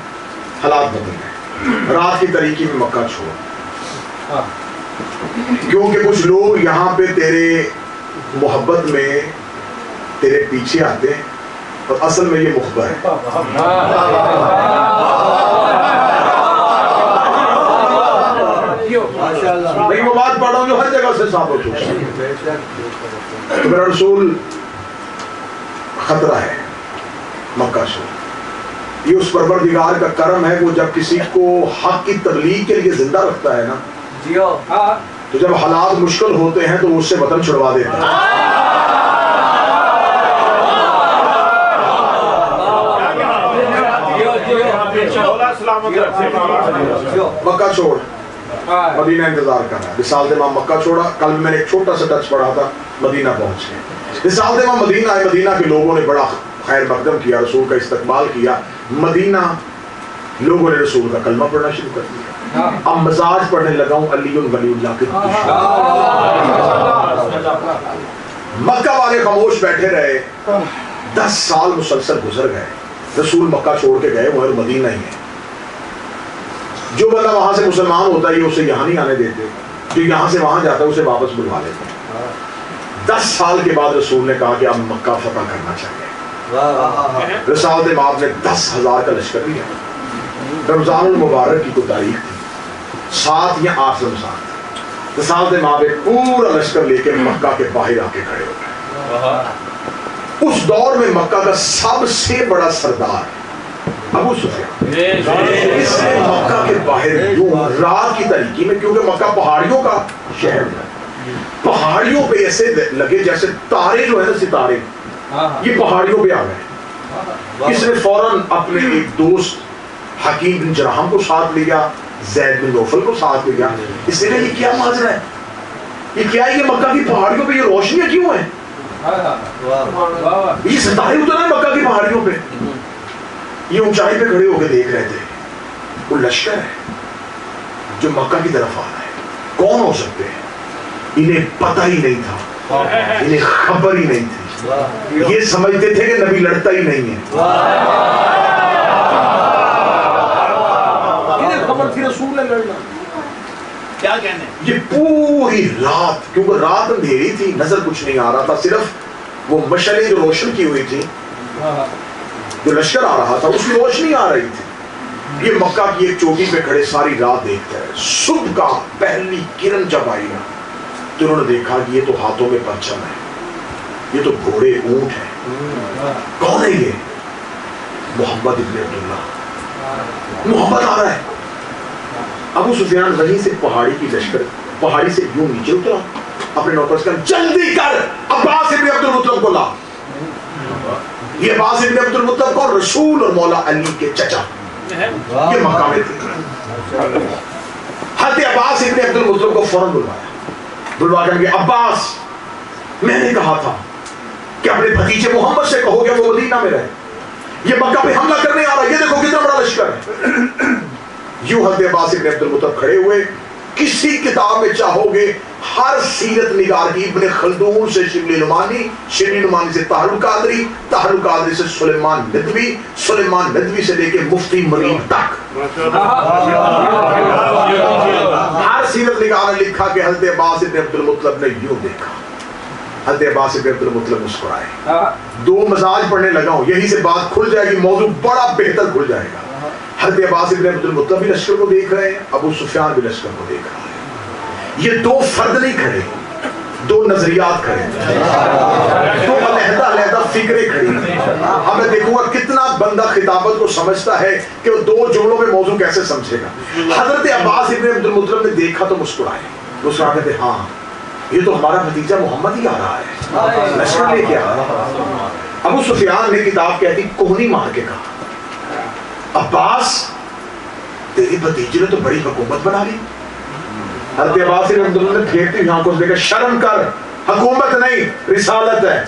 حالات بدل گئے, رات کی تاریکی میں مکہ چھوڑ. کیونکہ کچھ لوگ یہاں پہ تیرے محبت میں تیرے پیچھے آتے ہیں اور اصل میں یہ مخبر ہے. میں وہ بات پڑھ رہا ہوں جو ہر جگہ سے ثابت ہو. تو میرا رسول خطرہ ہے مکہ سے. یہ اس پروردگار کا کرم ہے, وہ جب کسی کو حق کی تبلیغ کے لیے زندہ رکھتا ہے نا, تو جب حالات مشکل ہوتے ہیں تو اس سے وطن چھڑوا دیتا ہے. مکہ چھوڑ, مدینہ انتظار کر رہا ہے. رسالت امام مکہ چھوڑا. کل میں نے ایک چھوٹا سا ٹچ پڑھا تھا, مدینہ پہنچ گئے. رسالت امام مدینہ آئے. مدینہ کے لوگوں نے بڑا خیر مقدم کیا, رسول کا استقبال کیا. مدینہ لوگوں نے رسول کا کلمہ پڑھنا شروع کر دیا. اب مزاج پڑھنے لگا ہوں علی ولی اللہ کے. مکہ والے خاموش بیٹھے رہے. 10 سال مسلسل گزر گئے. رسول مکہ چھوڑ کے گئے, وہ مدینہ ہی ہے. جو بندہ وہاں سے مسلمان ہوتا ہے یہ اسے یہاں نہیں آنے دیتے, جو یہاں سے وہاں جاتا ہے اسے واپس بلوا لیتے. 10 سال کے بعد رسول نے کہا کہ اب مکہ فتح کرنا چاہیے. رسالت مآب نے 10,000 کا لشکر لیا. رمضان المبارک کی کوئی تاریخ تھی, 7 یا 8 رمضان. رسالت مآب ایک پورا لشکر لے کے مکہ کے باہر آ کے کھڑے ہو گئے. اس دور میں مکہ کا سب سے بڑا سردار ابو سفیان, اس نے مکہ کے باہر یوں رات کی تاریکی میں, کیونکہ مکہ پہاڑیوں کا شہر ہے, پہاڑیوں پہ ایسے لگے جیسے تارے جو ہے نا ستارے, یہ پہاڑیوں پہ آ گئے. اس نے فوراً اپنے ایک دوست حکیم بن جراحم کو ساتھ لیا, زید بن نوفل کو ساتھ لیا. اس نے کہا یہ کیا ماجرا ہے, یہ کیا ہے, یہ مکہ کی پہاڑیوں پہ یہ روشنیاں کیوں ہیں, یہ ستارے اترے ہیں مکہ کی پہاڑیوں پہ. یہ اونچائی پہ کھڑے ہو کے دیکھ رہے تھے. وہ لشکر ہے جو مکہ کی طرف آ رہا ہے, کون ہو سکتے ہیں؟ انہیں پتہ ہی نہیں تھا, انہیں خبر ہی نہیں تھی. یہ سمجھتے تھے کہ نبی لڑتا ہی نہیں ہے. خبر تھی رسول نے لڑنا. کیا کہنے یہ پوری رات، کیونکہ رات اندھیری تھی، نظر کچھ نہیں آ رہا تھا، صرف وہ مشعلیں جو روشن کی ہوئی تھی، جو لشکر آ رہا تھا اس کی روشنی آ رہی تھی. یہ مکہ کی ایک چوٹی پہ کھڑے ساری رات دیکھتے ہیں. صبح کا پہلی کرن جب آئی نا تو انہوں نے دیکھا کہ یہ تو ہاتھوں میں پرچم ہے، یہ تو گھوڑے اونٹ ہیں. کون ہے یہ؟ محمد ابن عبداللہ. محمد آ رہا ہے. ابو سفیان وہیں سے پہاڑی کی لشکر، پہاڑی سے یوں نیچے اترا، اپنے نوکر سے کہا جلدی کر عباس ابن عبد المطلب کو لا. یہ عباس ابن عبد المطلب کو رسول اور مولا علی کے چچا، یہ مکہ میں تھے. حضرت عباس ابن عبد المطلب کو فوراً بلوا کر کہ عباس، میں نے کہا تھا کہ اپنے بھتیجے محمد سے کہو کہ وہ مدینہ میں رہے، یہ مکہ پہ حملہ کرنے آ رہا ہے، یہ دیکھو کتنا بڑا لشکر ہے. یوں حضرت عباس ابن عبد المطلب کھڑے ہوئے. کسی کتاب میں چاہو گے ہر سیرت نگار کی، ابن خلدون سے شبلی نعمانی، شبلی نعمانی سے طاہر القادری، طاہر القادری سے سلیمان ندوی، سلیمان ندوی سے لے کے مفتی مریم تک، ہر سیرت نگار نے لکھا کہ حضرت عباس ابن عبد المطلب نے یوں دیکھا. حضرت عباس ابن عبد المطلب مسکرائے. دو مزاج پڑھنے لگا ہوں، یہی سے بات کھل جائے گی، موضوع بڑا بہتر کھل جائے گا. حضرت عباس ابن عبد المطلب بھی لشکر کو دیکھ رہے ہیں، ابو سفیان بھی لشکر کو دیکھ رہا ہے. یہ دو فرد نہیں کھڑے، دو نظریات کھڑے، دو علیحدہ علیحدہ فکریں کھڑی. اب میں دیکھوں گا کتنا بندہ خطابت کو سمجھتا ہے کہ وہ دو جملوں میں موضوع کیسے سمجھے گا. حضرت عباس ابن عبد المطلب نے دیکھا تو مسکرائے. مسکرا کہتے ہاں یہ تو ہمارا بھتیجا محمد ہی آ رہا ہے، لشکر لے کے آ رہا ہے. ابو سفیان نے کتاب کہتی کوہنی مار کے کہا عباس تیری بھتیجے نے تو بڑی حکومت بنا لی. حضرت عباس ابن عبد المطلب نے پھیرتی ہوئی آنکھوں سے دیکھا شرم کر، حکومت نہیں رسالت ہے.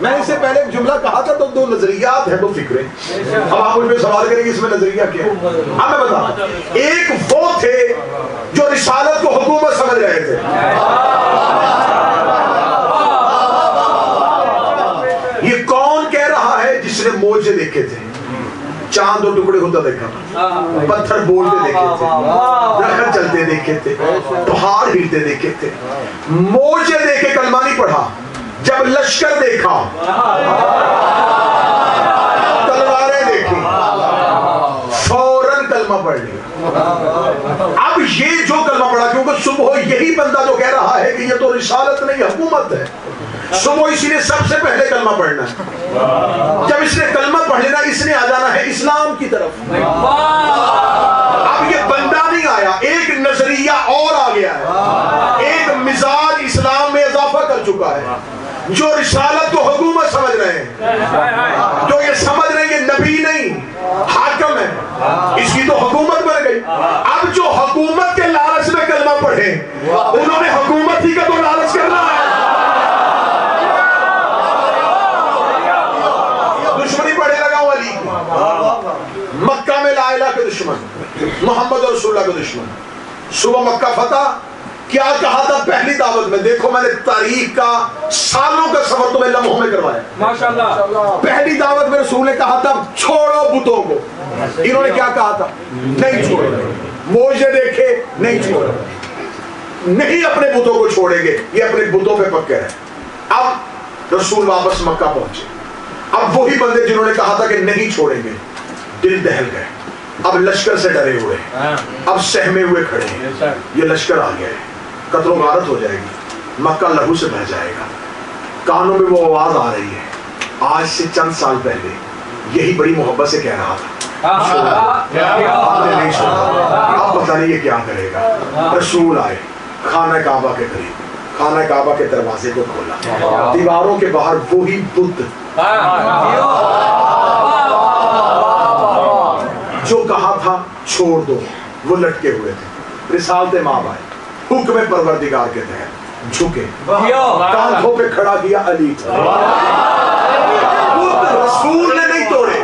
میں نے اس سے پہلے ایک جملہ کہا تھا تو دو نظریات ہیں، دو فکریں. اب آپ مجھ پہ سوال کریں گے اس میں نظریہ کیا ہے. اب میں بتا، ایک وہ تھے جو رسالت کو حکومت سمجھ رہے تھے، یہ کون کہہ رہا ہے جس نے موجے دیکھے تھے، چاند اور ٹکڑے ہوتا دیکھا تھا، پتھر بولتے دیکھے تھے، درخت چلتے دیکھے تھے، پہاڑ ہلتے دیکھے تھے، موجے دیکھے کلمہ نہیں پڑھا. جب لشکر دیکھا، تلواریں دیکھی، فوراً کلمہ پڑھ لیا. اب یہ جو کلمہ پڑھا، کیونکہ صبح یہی بندہ جو کہہ رہا ہے کہ یہ تو رسالت نہیں حکومت ہے، صبح اسی نے سب سے پہلے کلمہ پڑھنا ہے. جب اس نے کلمہ پڑھ لینا، اس نے آ جانا ہے اسلام کی طرف. اب یہ بندہ نہیں آیا، ایک نظریہ اور آ گیا ہے، ایک مزاج اسلام میں اضافہ کر چکا ہے. جو رسالت کو حکومت سمجھ رہے ہیں، جو یہ سمجھ رہے ہیں یہ نبی نہیں حاکم ہے، اس کی تو حکومت بن گئی. اب جو حکومت کے لالچ میں کلمہ پڑھے، انہوں نے حکومت ہی کا تو لالچ کرنا ہے. دشمنی پڑھے لگا ہوں علی کی، مکہ میں لا الہ کے دشمن، محمد رسول اللہ کے دشمن. صبح مکہ فتح، کیا کہا تھا پہلی دعوت میں؟ دیکھو میں نے تاریخ کا سالوں کا سفر تمہیں لمحوں میں کروایا. ماشاءاللہ پہلی دعوت میں رسول نے کہا تھا چھوڑو بتوں کو. انہوں نے کیا کہا تھا؟ نہیں چھوڑے. موجے دیکھے نہیں چھوڑے، نہیں اپنے بتوں کو چھوڑیں گے، یہ اپنے بتوں پہ پکے رہے. اب رسول واپس مکہ پہنچے. اب وہی بندے جنہوں نے کہا تھا کہ نہیں چھوڑیں گے دل دہل گئے. اب لشکر سے ڈرے ہوئے، اب سہمے ہوئے کھڑے ہیں. یہ لشکر آ گیا ہے، قتل و غارت ہو جائے گی، مکہ لہو سے بہہ جائے گا. کانوں میں وہ آواز آ رہی ہے، آج سے چند سال پہلے یہی بڑی محبت سے کہہ رہا تھا، آپ نے نہیں چھوڑا، اب پتہ نہیں یہ کیا کرے گا. رسول آئے، خانہ کعبہ کے قریب، خانہ کعبہ کے دروازے کو کھولا، دیواروں کے باہر وہی بت جو کہا تھا چھوڑ دو، وہ لٹکے ہوئے تھے. رسالت مآب آئے، حکم پروردگار کے تحت جھکے، کاندھوں پہ کھڑا کیا علی. رسول نے نہیں توڑے.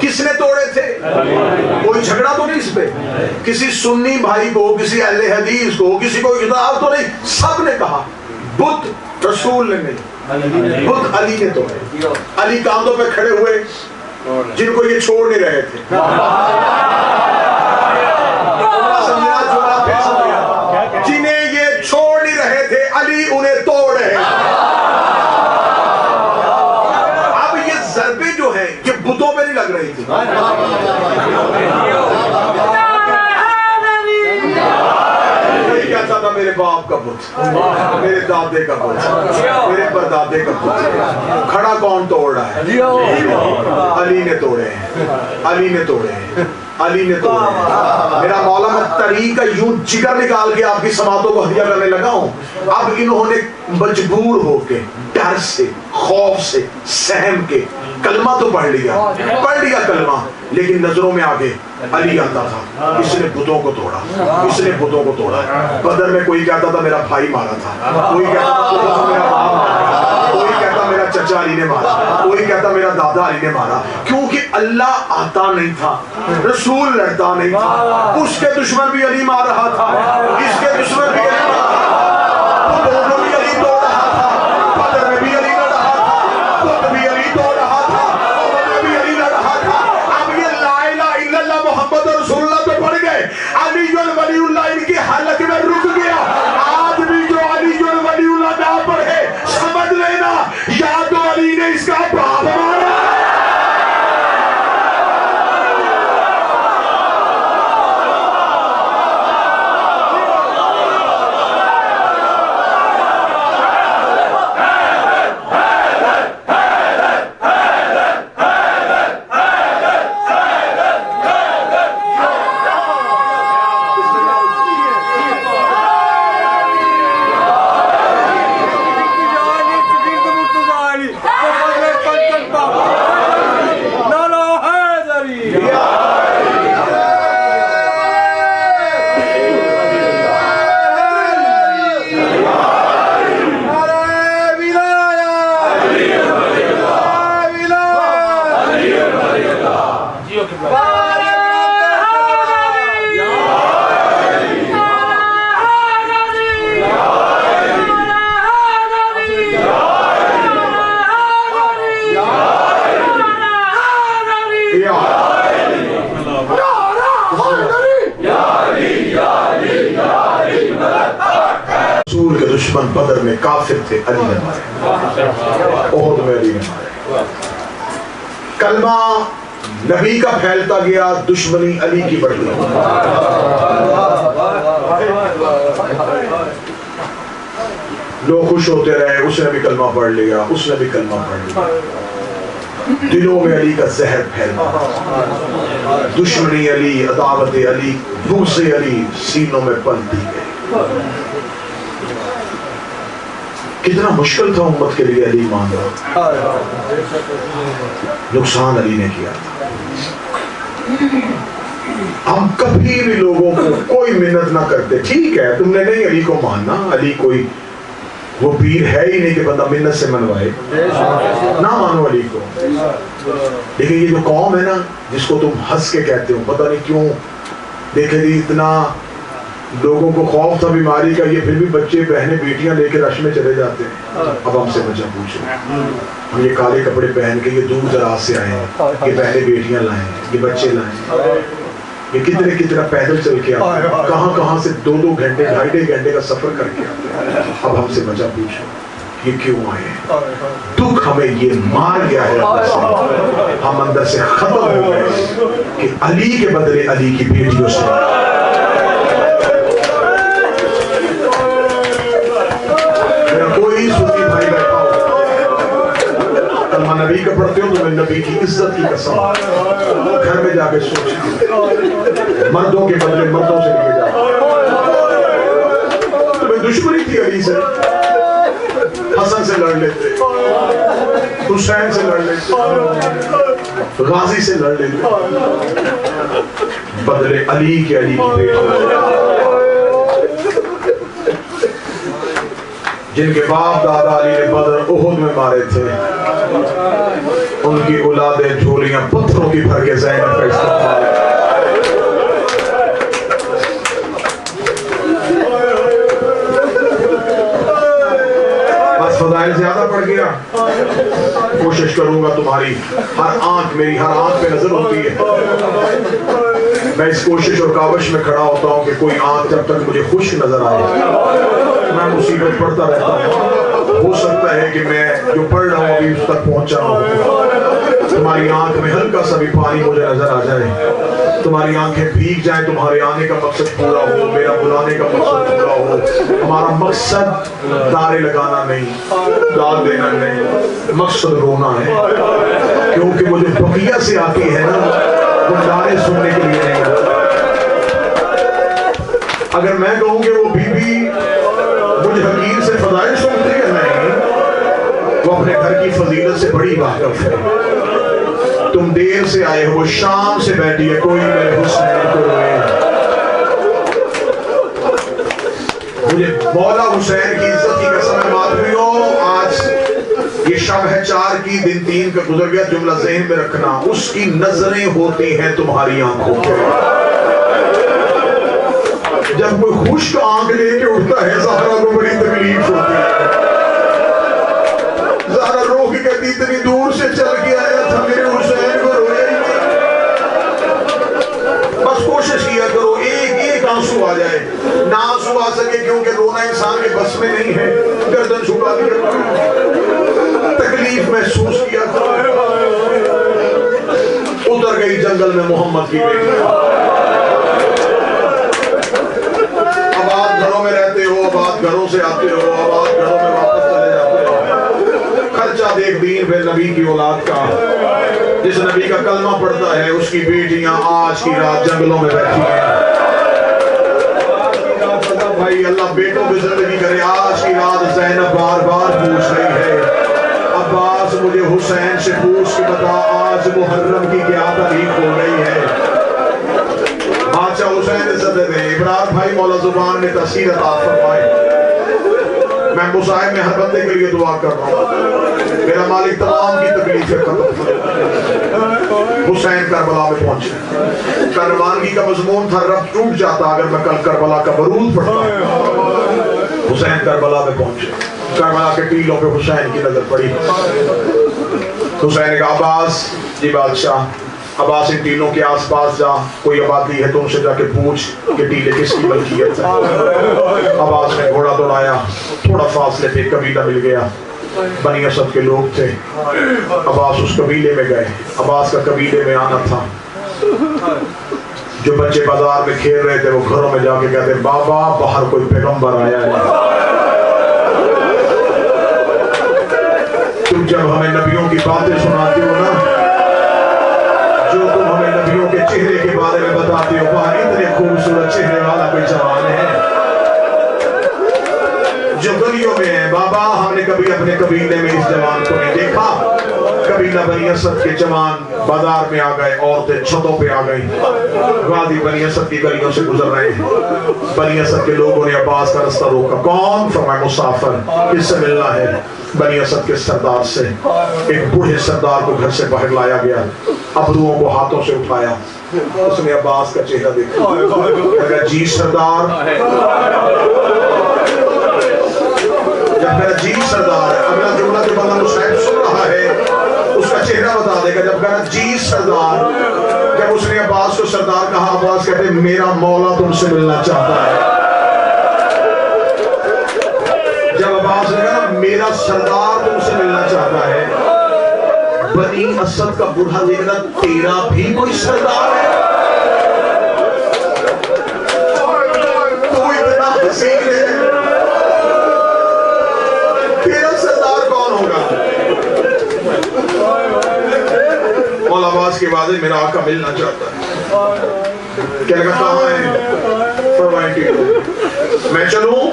کس نے توڑے تھے؟ کوئی جھگڑا تو نہیں اس پہ. کسی سنی بھائی کو, کسی اہل حدیث کو, کسی کو اختلاف تو نہیں. سب نے کہا بت رسول نے نہیں, بت علی نے توڑے. علی کاندھوں پہ کھڑے ہوئے جن کو یہ چھوڑ نہیں رہے تھے. جنہیں یہ چھوڑ نہیں رہے تھے علی انہیں توڑ رہے تھے. اب یہ ضربیں جو ہیں یہ بتوں پہ نہیں لگ رہی تھی. کوئی کہتا تھا میرے باپ کا بت, میرے دادے کا بت, میرے پردادے کا بت. کھڑا کون توڑ رہا ہے؟ علی نے توڑے ہیں, علی نے توڑے ہیں, علی نے توڑے ہیں. میرا مولا میں طریقہ یوں جگر نکال کے آپ کی سماعتوں کو ہدیہ کرنے لگا ہوں. اب انہوں نے مجبور ہو کے ڈر سے, خوف سے, سہم کے کلمہ تو پڑھ لیا کلمہ, لیکن نظروں میں آگے علی آتا تھا. اس نے بتوں کو توڑا, اس نے بتوں کو توڑا. بدر میں کوئی کہتا تھا میرا بھائی مارا تھا, کوئی کہتا تھا میرا باپ مارا, کوئی کہتا میرا چچا علی نے مارا, کوئی کہتا میرا دادا علی نے مارا. کیونکہ اللہ آتا نہیں تھا, رسول لڑتا نہیں تھا. اس کے دشمن بھی علی مار رہا تھا, اس کے دشمن بھی علی مار رہا تھا. دونوں بھی علی توڑ رہا تھا. بدر میں بھی علی لڑ رہا تھا, خود بھی علی توڑ رہا تھا, عمر بھی علی لڑ رہا تھا. اب یہ لا الہ الا اللہ محمد رسول اللہ پہ پڑ گئے. علی ولی اللہ ان کی حالت میں رک گیا. آج بھی جو علی ولی اللہ نہ پڑھے سمجھ لینا یا تو علی نے اس کا باپ مارا. رسول کے دشمن بدر میں کافر تھے, علی نے مارے. احد میں علی نے مارے. کلمہ نبی کا پھیلتا گیا, دشمنی علی کی بڑھ گئی. لوگ خوش ہوتے رہے, اس نے بھی کلمہ پڑھ لیا, اس نے بھی کلمہ پڑھ لیا. دلوں میں علی کا زہر پھیلتا, دشمنی علی, عداوت علی, بغض علی سینوں میں پنپتی گئی. کتنا مشکل تھا امت کے لیے علی مانگنا. نقصان علی نے کیا تھا. ہم کبھی بھی لوگوں کو کوئی منت نہ کرتے. ٹھیک ہے تم نے نہیں علی کو ماننا, علی کوئی وہ پیر ہے ہی نہیں کہ بندہ منت سے منوائے, نہ مانو علی کو. لیکن یہ جو قوم ہے نا جس کو تم ہنس کے کہتے ہو, پتہ نہیں کیوں, دیکھے جی اتنا لوگوں کو خوف تھا بیماری کا, یہ پھر بھی بچے بہنیں بیٹیاں لے کے رش میں چلے جاتے ہیں. اب ہم سے بچہ پوچھو, ہم یہ کالے کپڑے پہن کے یہ دور دراز سے آئے ہیں, یہ بہنیں بیٹیاں لائیں, یہ بچے لائیں, یہ کتنا پیدل چل کے آتے ہیں, کہاں سے 2 گھنٹے 2.5 گھنٹے کا سفر کر کے آتے ہیں. اب ہم سے بچہ پوچھو یہ کیوں آئے ہیں. دکھ ہمیں یہ مار گیا ہے اندر سے, ہم اندر سے ختم ہو گئے کہ علی کے بدلے علی کی بیٹیوں سے. کوئی سنی بھائی بیٹھا ہو, کلمہ نبی کا پڑھتے ہو تو میں نبی کی عزت کی قسم گھر میں جا کے سوچ, مردوں کے بدلے مردوں سے لیے جا. تمہیں دشمنی تھی علی سے, حسن سے لڑ لیتے, حسین سے لڑ لیتے, غازی سے لڑ لیتے, بدلے علی کے علی کی بیٹی. جن کے باپ دادا علی نے بدر احد میں مارے تھے، ان کی اولادیں جھولیاں پتھروں کی بھر کے زینب کا استقبال۔ بس فضائل زیادہ پڑ گیا، کوشش کروں گا تمہاری ہر آنکھ، میری ہر آنکھ پہ نظر ہوتی ہے، میں اس کوشش اور کاوش میں کھڑا ہوتا ہوں کہ کوئی آنکھ جب تک مجھے خوش نظر آئے میں مصیبت پڑھتا رہتا ہوں۔ ہو سکتا ہے کہ میں جو پڑھ رہا ہوں ابھی اس تک پہنچا ہوں، تمہاری آنکھ میں ہلکا سا بھی پانی مجھے نظر آ جائے، تمہاری آنکھیں بھیگ جائیں، تمہارے آنے کا مقصد پورا ہو، میرا بلانے کا مقصد پورا ہو۔ ہمارا مقصد دارے لگانا نہیں، داد دینا نہیں، مقصد رونا ہے، کیونکہ وہ جو بقیہ سے آتی ہے نا وہ دارے سننے کے لیے نہیں ہوتا۔ اگر میں کہوں کہ وہ بی بی مجھ حقیر سے فضائل سنتے ہیں، نہیں، وہ اپنے گھر کی فضیلت سے بڑی واقف ہے۔ تم دیر سے آئے ہو، وہ شام سے بیٹھی ہے، کوئی میرے حسین کو روئے۔ مجھے مولا حسین کی عزت کی قسم ہے مادریوں، آج یہ شب ہے 4 کی، دن 3 کا گزر گیا، جملہ ذہن میں رکھنا، اس کی نظریں ہوتی ہیں تمہاری آنکھوں پہ۔ جب کوئی خشک آنکھ لے کے اٹھتا ہے زہرا کو بڑی تکلیف ہوتی ہے، زہرا رو کے کہتی اتنی دور سے چل کے آیا تھا، میرے حسین کو رویا ہی نہیں۔ بس کوشش کیا کرو ایک آنسو آ جائے، نہ آنسو آ سکے کیونکہ رونا انسان کے بس میں نہیں ہے، گردن جھکا دیا کرو، تکلیف محسوس کیا کرو۔ اتر گئی جنگل میں محمد کی بیٹی، آباد گھروں میں رہتے ہو، آباد گھروں سے آتے ہو، آباد گھروں میں واپس چلے جاتے ہو، خرچہ دیکھ دین پھر نبی کی اولاد کا، جس نبی کا کلمہ پڑھتا ہے اس کی بیٹیاں آج کی رات جنگلوں میں بیٹھی ہیں۔ بھائی اللہ بیٹوں کی زندگی کرے، آج کی رات زینب بار بار پوچھ رہی ہے عباس مجھے حسین سے پوچھ کے بتا آج محرم کی کیا تاریخ ہو رہی ہے۔ بادشاہ حسین عزت دے، ابراہیم بھائی مولا زبان میں تحصیل عطا فرمائے۔ میں مصائب میں ہر بندے کے لیے دعا کر رہا ہوں، میرا مالک تمام کی تکلیفیں ختم کرے۔ حسین کربلا میں پہنچے، کروانگی کا مضمون تھا رب ٹوٹ جاتا اگر میں کل کربلا کا برود پڑھتا۔ حسین کربلا میں پہنچے، کربلا کے ٹیلوں پہ حسین کی نظر پڑی۔ حسین نے کہا عباس، جی بادشاہ، عباس ان ٹیلوں کے آس پاس جا، کوئی آبادی ہے تو ان سے جا کے پوچھ کہ ٹیلے کس کی ملکیت ہے۔ عباس نے گھوڑا دوڑایا، تھوڑا فاصلے پہ قبیلہ مل گیا، بنی اسد کے لوگ تھے، عباس اس قبیلے میں گئے، عباس کا قبیلے میں آنا تھا۔ جو بچے بازار میں کھیل رہے تھے وہ گھروں میں جا کے کہتے بابا باہر کوئی پیغمبر آیا ہے۔ تم جب ہمیں نبیوں کی باتیں سناتے ہو نا، جو تم ہمیں نبیوں کے چہرے کے بارے میں بتاتے ہو، وہاں اتنے خوبصورت چہرے والا کوئی جوان ہے جو گلیوں میں ہے۔ بابا ہم نے کبھی اپنے قبیلے میں اس جوان کو نہیں دیکھا۔ قبیلہ بنی اسد کے جوان بازار میں آ گئے، عورتیں چھتوں پہ آ گئی، وادی بنی اسد کی گلیوں سے گزر رہے ہیں۔ بنی اسد کے لوگوں نے عباس کا رستہ روکا، کون؟ فرمایا مسافر، کس سے ملنا ہے؟ بنی اسد کے سردار سے۔ ایک بوڑھے سردار کو گھر سے باہر لایا گیا، ابروؤں کو ہاتھوں سے اٹھایا، اس نے عباس کا چہرہ دیکھا، کہا جی سردار، جب میرا جی سردار، اگلا جملہ جو بندہ مصعب سن رہا ہے اس کا چہرہ بتا دے گا، جب کہا جی سردار، جب اس نے عباس کو سردار کہا، عباس کہتے ہیں میرا مولا تم سے ملنا چاہتا ہے۔ جب عباس نے کہا میرا سردار تم سے ملنا چاہتا ہے، بنی اسد کا بوڑھا دیکھنا تیرا بھی کوئی سردار ہے؟ تو اتنا حسین ہے، تیرا سردار کون ہوگا؟ مولا عباس کے بعد میرا آقا ملنا چاہتا ہے۔ کیا لگا کہاں ہے؟ فرمائیں کہ میں چلوں؟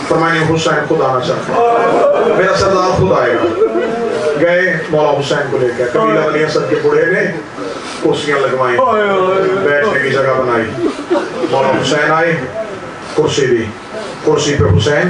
فرمائیں حسین خود آنا چاہتا ہے، میرا سردار خود آئے گا۔ گئے، مولا حسین کو لے گئے، قبیلہ بنی اسد کے بڑھے نے کرسیاں لگوائیں، بیٹھنے کی جگہ بنائی، مولا حسین آئے، کرسی دی، کرسی پہ حسین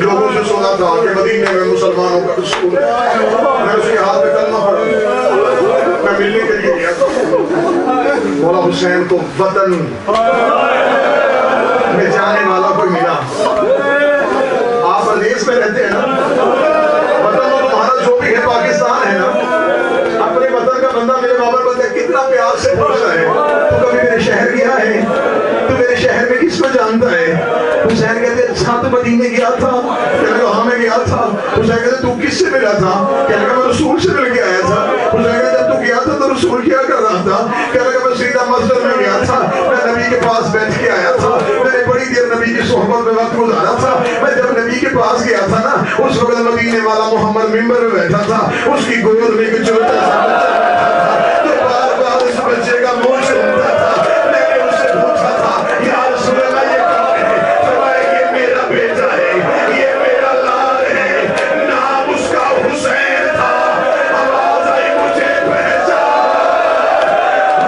لوگوں سے سنا تھا کہ مدینے میں مسلمانوں کا رسول ہے. میں اس کے ہاتھ میں کلمہ پڑھا, میں ملنے کے لیے گیا تھا. مولا حسین کو وطن میں جانے والا کوئی ملا. آپ پردیس میں رہتے ہیں نا, وطن تو تمہارا جو بھی ہے پاکستان ہے نا, اپنے وطن کا بندہ میرے بابر بندہ کتنا پیار سے پوچھتا ہے تو کبھی میرے شہر گیا ہے, تو میرے شہر میں کس کو جانتا ہے. حسین کہتے ساتھ مدینے گیا تھا, کہنے لگا ہاں میں گیا تھا. حسین کہتے تو کس سے ملا تھا, کہنے لگا میں رسول سے مل کے آیا تھا. حسین کہتے جب تو گیا تھا تو رسول کیا کر رہا تھا, کہنے لگا میں سیدھا مسجد میں گیا تھا, میں نبی کے پاس بیٹھ کے آیا تھا, میں نے بڑی دیر نبی کی صحبت میں وقت گزارا تھا. میں جب نبی کے پاس گیا تھا نا, اس وقت مدینے والا محمد ممبر میں بیٹھا تھا, اس کی گود میں ایک چھوٹا سا بچہ بیٹھا تھا, تو بار بار اس بچے کا منہ چومتا تھا. میں نے اس سے پوچھا تھا یا رسول اللہ یہ کون ہے, فرمایا یہ میرا بیٹا ہے, یہ میرا لال ہے, نام اس کا حسین تھا. آواز آئی مجھے پہچان,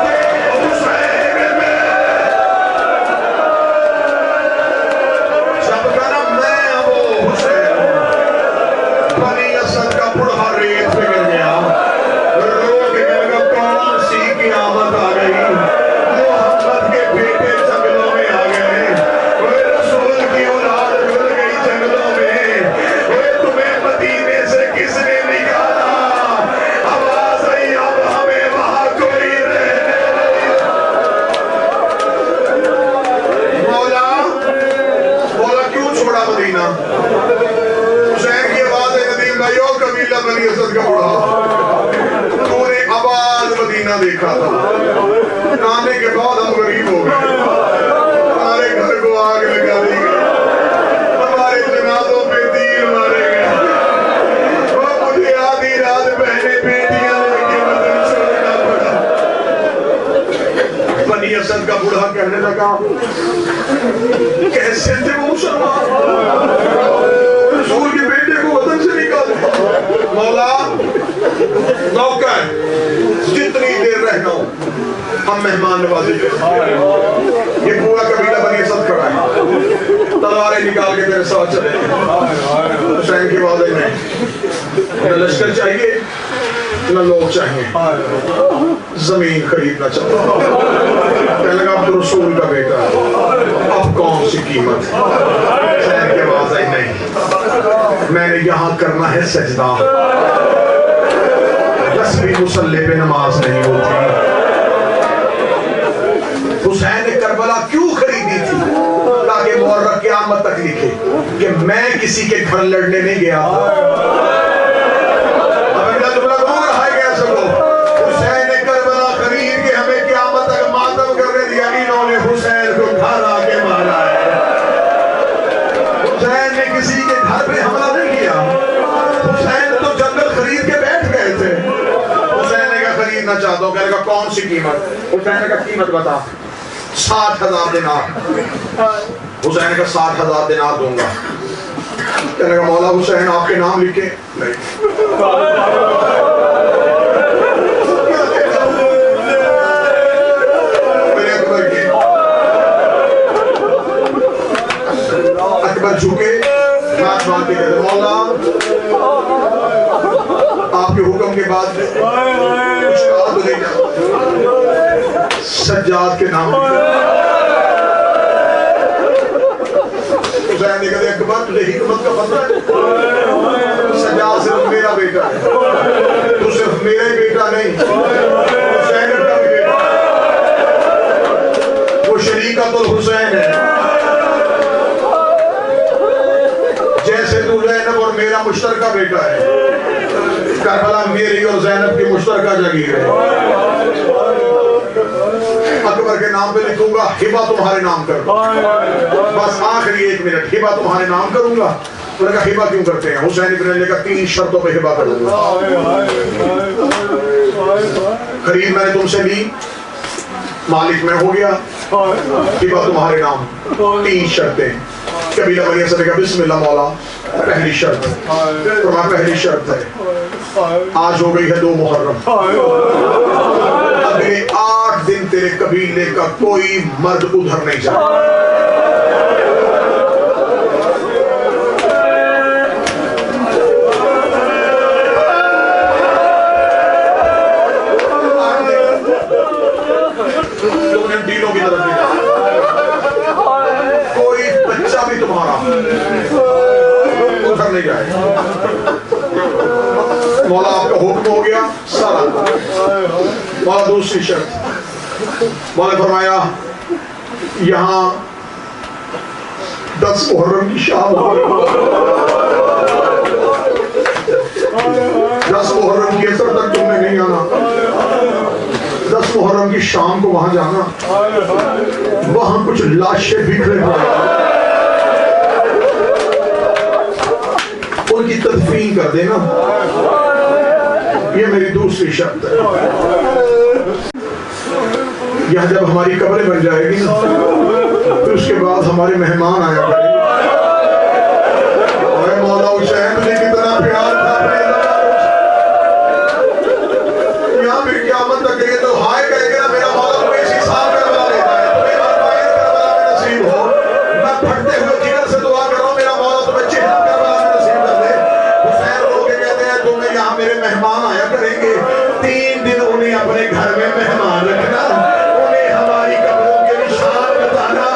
یہ حسین میں سب کا نام, میں وہ حسین ہوں. بنی اسد کا بڑھا ریت پہ گر گیا, رو کے لگا کون سی قیامت آ گئی, محمد کے بیٹے جنگلوں میں آ گئے, رسول کی اولاد گل گئی جنگلوں میں, تمہیں مدینے سے کس نے نکالا. آواز آئی اب ہمیں وہاں کوئی رہنے نہیں. مولا کیوں چھوڑا مدینہ. حسین کی آواز ہے ندیم بھائیو, قبیلہ بنی اسد کا بڑھا, تو نے آباد مدینہ دیکھا تھا, آنے کے بعد ہم غریب ہو گئے, ہمارے گھر کو آگ لگا دی گئی, ہمارے جنازوں پہ تیر مارے گئے, وہ مجھے آدھی رات بہنیں بیٹیاں لے کے وطن چھوڑنا پڑا. بنی اسد کا بڑھا کہنے لگا کیسے تھے وہ مسلمان, رسول کے بیٹے کو وطن سے نکالے. مولا موقع ہے, جتنی دیر رہنا ہو ہم مہمان نوازی دیں. یہ پورا قبیلہ بنی اسد کھڑا ہے, تلواریں نکال کے تیرے ساتھ چلے. حسین کی آواز ہے نہیں, نہ لشکر چاہیے نہ لوگ چاہیے, زمین خریدنا چاہتا. کہنے لگا اب تو رسول کا بیٹا ہے, اب کون سی قیمت. حسین کی آواز ہے نہیں, میں نے یہاں کرنا ہے سجدہ, رسمی مسلح پہ نماز نہیں ہوتی. حسین نے کربلا کیوں خریدی تھی, تاکہ مورخ قیامت تک لکھے کہ میں کسی کے گھر لڑنے نہیں گیا. اب اگلا جملہ کون رہا ہے کیا سکو, حسین نے کربلا خرید کے ہمیں قیامت تک ماتم کرنے دیا, انہوں نے حسین کو گھر آ کے مارا ہے. حسین نے کسی کے گھر پہ حملہ نہیں کیا, حسین تو جنگل خرید کے بیٹھ گئے تھے. حسین نے کہا خریدنا چاہتا ہوں, کہنے کا کون سی قیمت. حسین نے کہا قیمت بتا. 60,000 دینار. حسین کا 60,000 دینار دوں گا. کہنے کا مولا حسین آپ کے نام لکھے نہیں. اکبر جھکے, ہاتھ مار کے کہتے مولا آپ کے حکم کے بعد کچھ کہا تو نہیں جاتا, سجاد کے نام حسین نے کہا اکبر تجھے حکمت کا پتہ ہے, سجاد صرف میرا بیٹا ہے, تو صرف میرا ہی بیٹا نہیں, حسین کا بھی بیٹا, وہ شریکت الحسین ہے. جیسے تو زینب اور میرا مشترکہ بیٹا ہے, کربلا میری اور زینب کی مشترکہ جگیر ہے. اکبر کے نام پہ لکھوں گا ہبہ تمہارے نام کروں, بس آخری 1 منٹ, ہبہ تمہارے نام کروں گا. تو نے کہا ہبہ کیوں کرتے ہیں. حسین ابن علی کا 3 شرطوں پہ ہبہ کروں گا. خرید میں نے تم سے لی, مالک میں ہو گیا, ہبہ تمہارے نام, 3 شرطیں. قبیلہ بنی اسد نے کہا بسم اللہ مولا, پہلی شرط. فرمایا پہلی شرط ہے آج ہو گئی ہے 2 محرم, اگلے 8 دن تیرے قبیلے کا کوئی مرد ادھر نہیں جائے. سفر نہیں جائے گا. مولا آپ کا حکم ہو گیا سارا. مولا دوسری شرط, مولا نے فرمایا یہاں 10 محرم کی شام ہو, 10 محرم کی اثر تک تم نے نہیں آنا, 10 محرم کی شام کو وہاں جانا, وہاں کچھ لاشیں بکھرے پڑے, ان کی تدفین کر دینا. یہ میری دوسری شرط ہے. یہاں جب ہماری قبریں بن جائے گی نا, پھر اس کے بعد ہمارے مہمان آیا کریں گے. اے مولا حسین تجھے کتنا پیار تھا اپنے یہاں پھر قیامت تک گئے تو ہائے کہے گا میرا مولا تمہیں اسی سال کروا لیتا ہے, تمہیں مرمائن کربلا میں نصیب ہو. میں پھٹتے ہوئے جگر سے دعا کر رہا ہوں میرا مولا تمہیں چہرہ کربلا میں نصیب کر دے. حسین رو کے کہتے ہیں تمہیں یہاں میرے مہمان آیا کریں گے, 3 دن انہیں اپنے گھر میں مہمان رکھنا, ہماری قبروں کے نشان بتانا,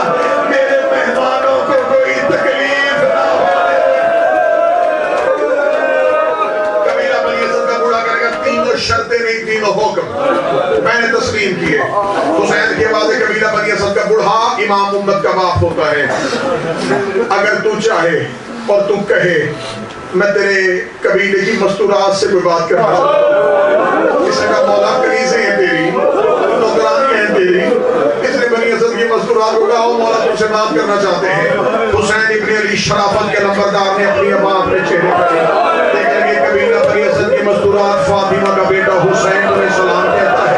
میرے مہمانوں کو کوئی تکلیف نہ ہونے. کبیرہ بنی اسد کا بوڑھا کرے گا 3 شرطیں نہیں 3 حکم میں نے تسلیم کیے. حسین کے بعد کبیرہ بنی اسد کا بوڑھا امام امت کا باپ ہوتا ہے. اگر تو چاہے اور تو کہے میں تیرے قبیلے کی مستورات سے کوئی بات کرنا ہوں, اس نے کہا مولا کنیزیں ہیں تیری, نوکرانی ہیں تیری. اس نے بنی اسد کی مستورات کو کہا مولا تم سے بات کرنا چاہتے ہیں. حسین ابن علی شرافت کے نمبردار نے اپنی ابا اپنے چہرے پر دیکھیں گے قبیلہ بنی اسد کی مستورات, فاطمہ کا بیٹا حسین تمہیں سلام کہتا ہے.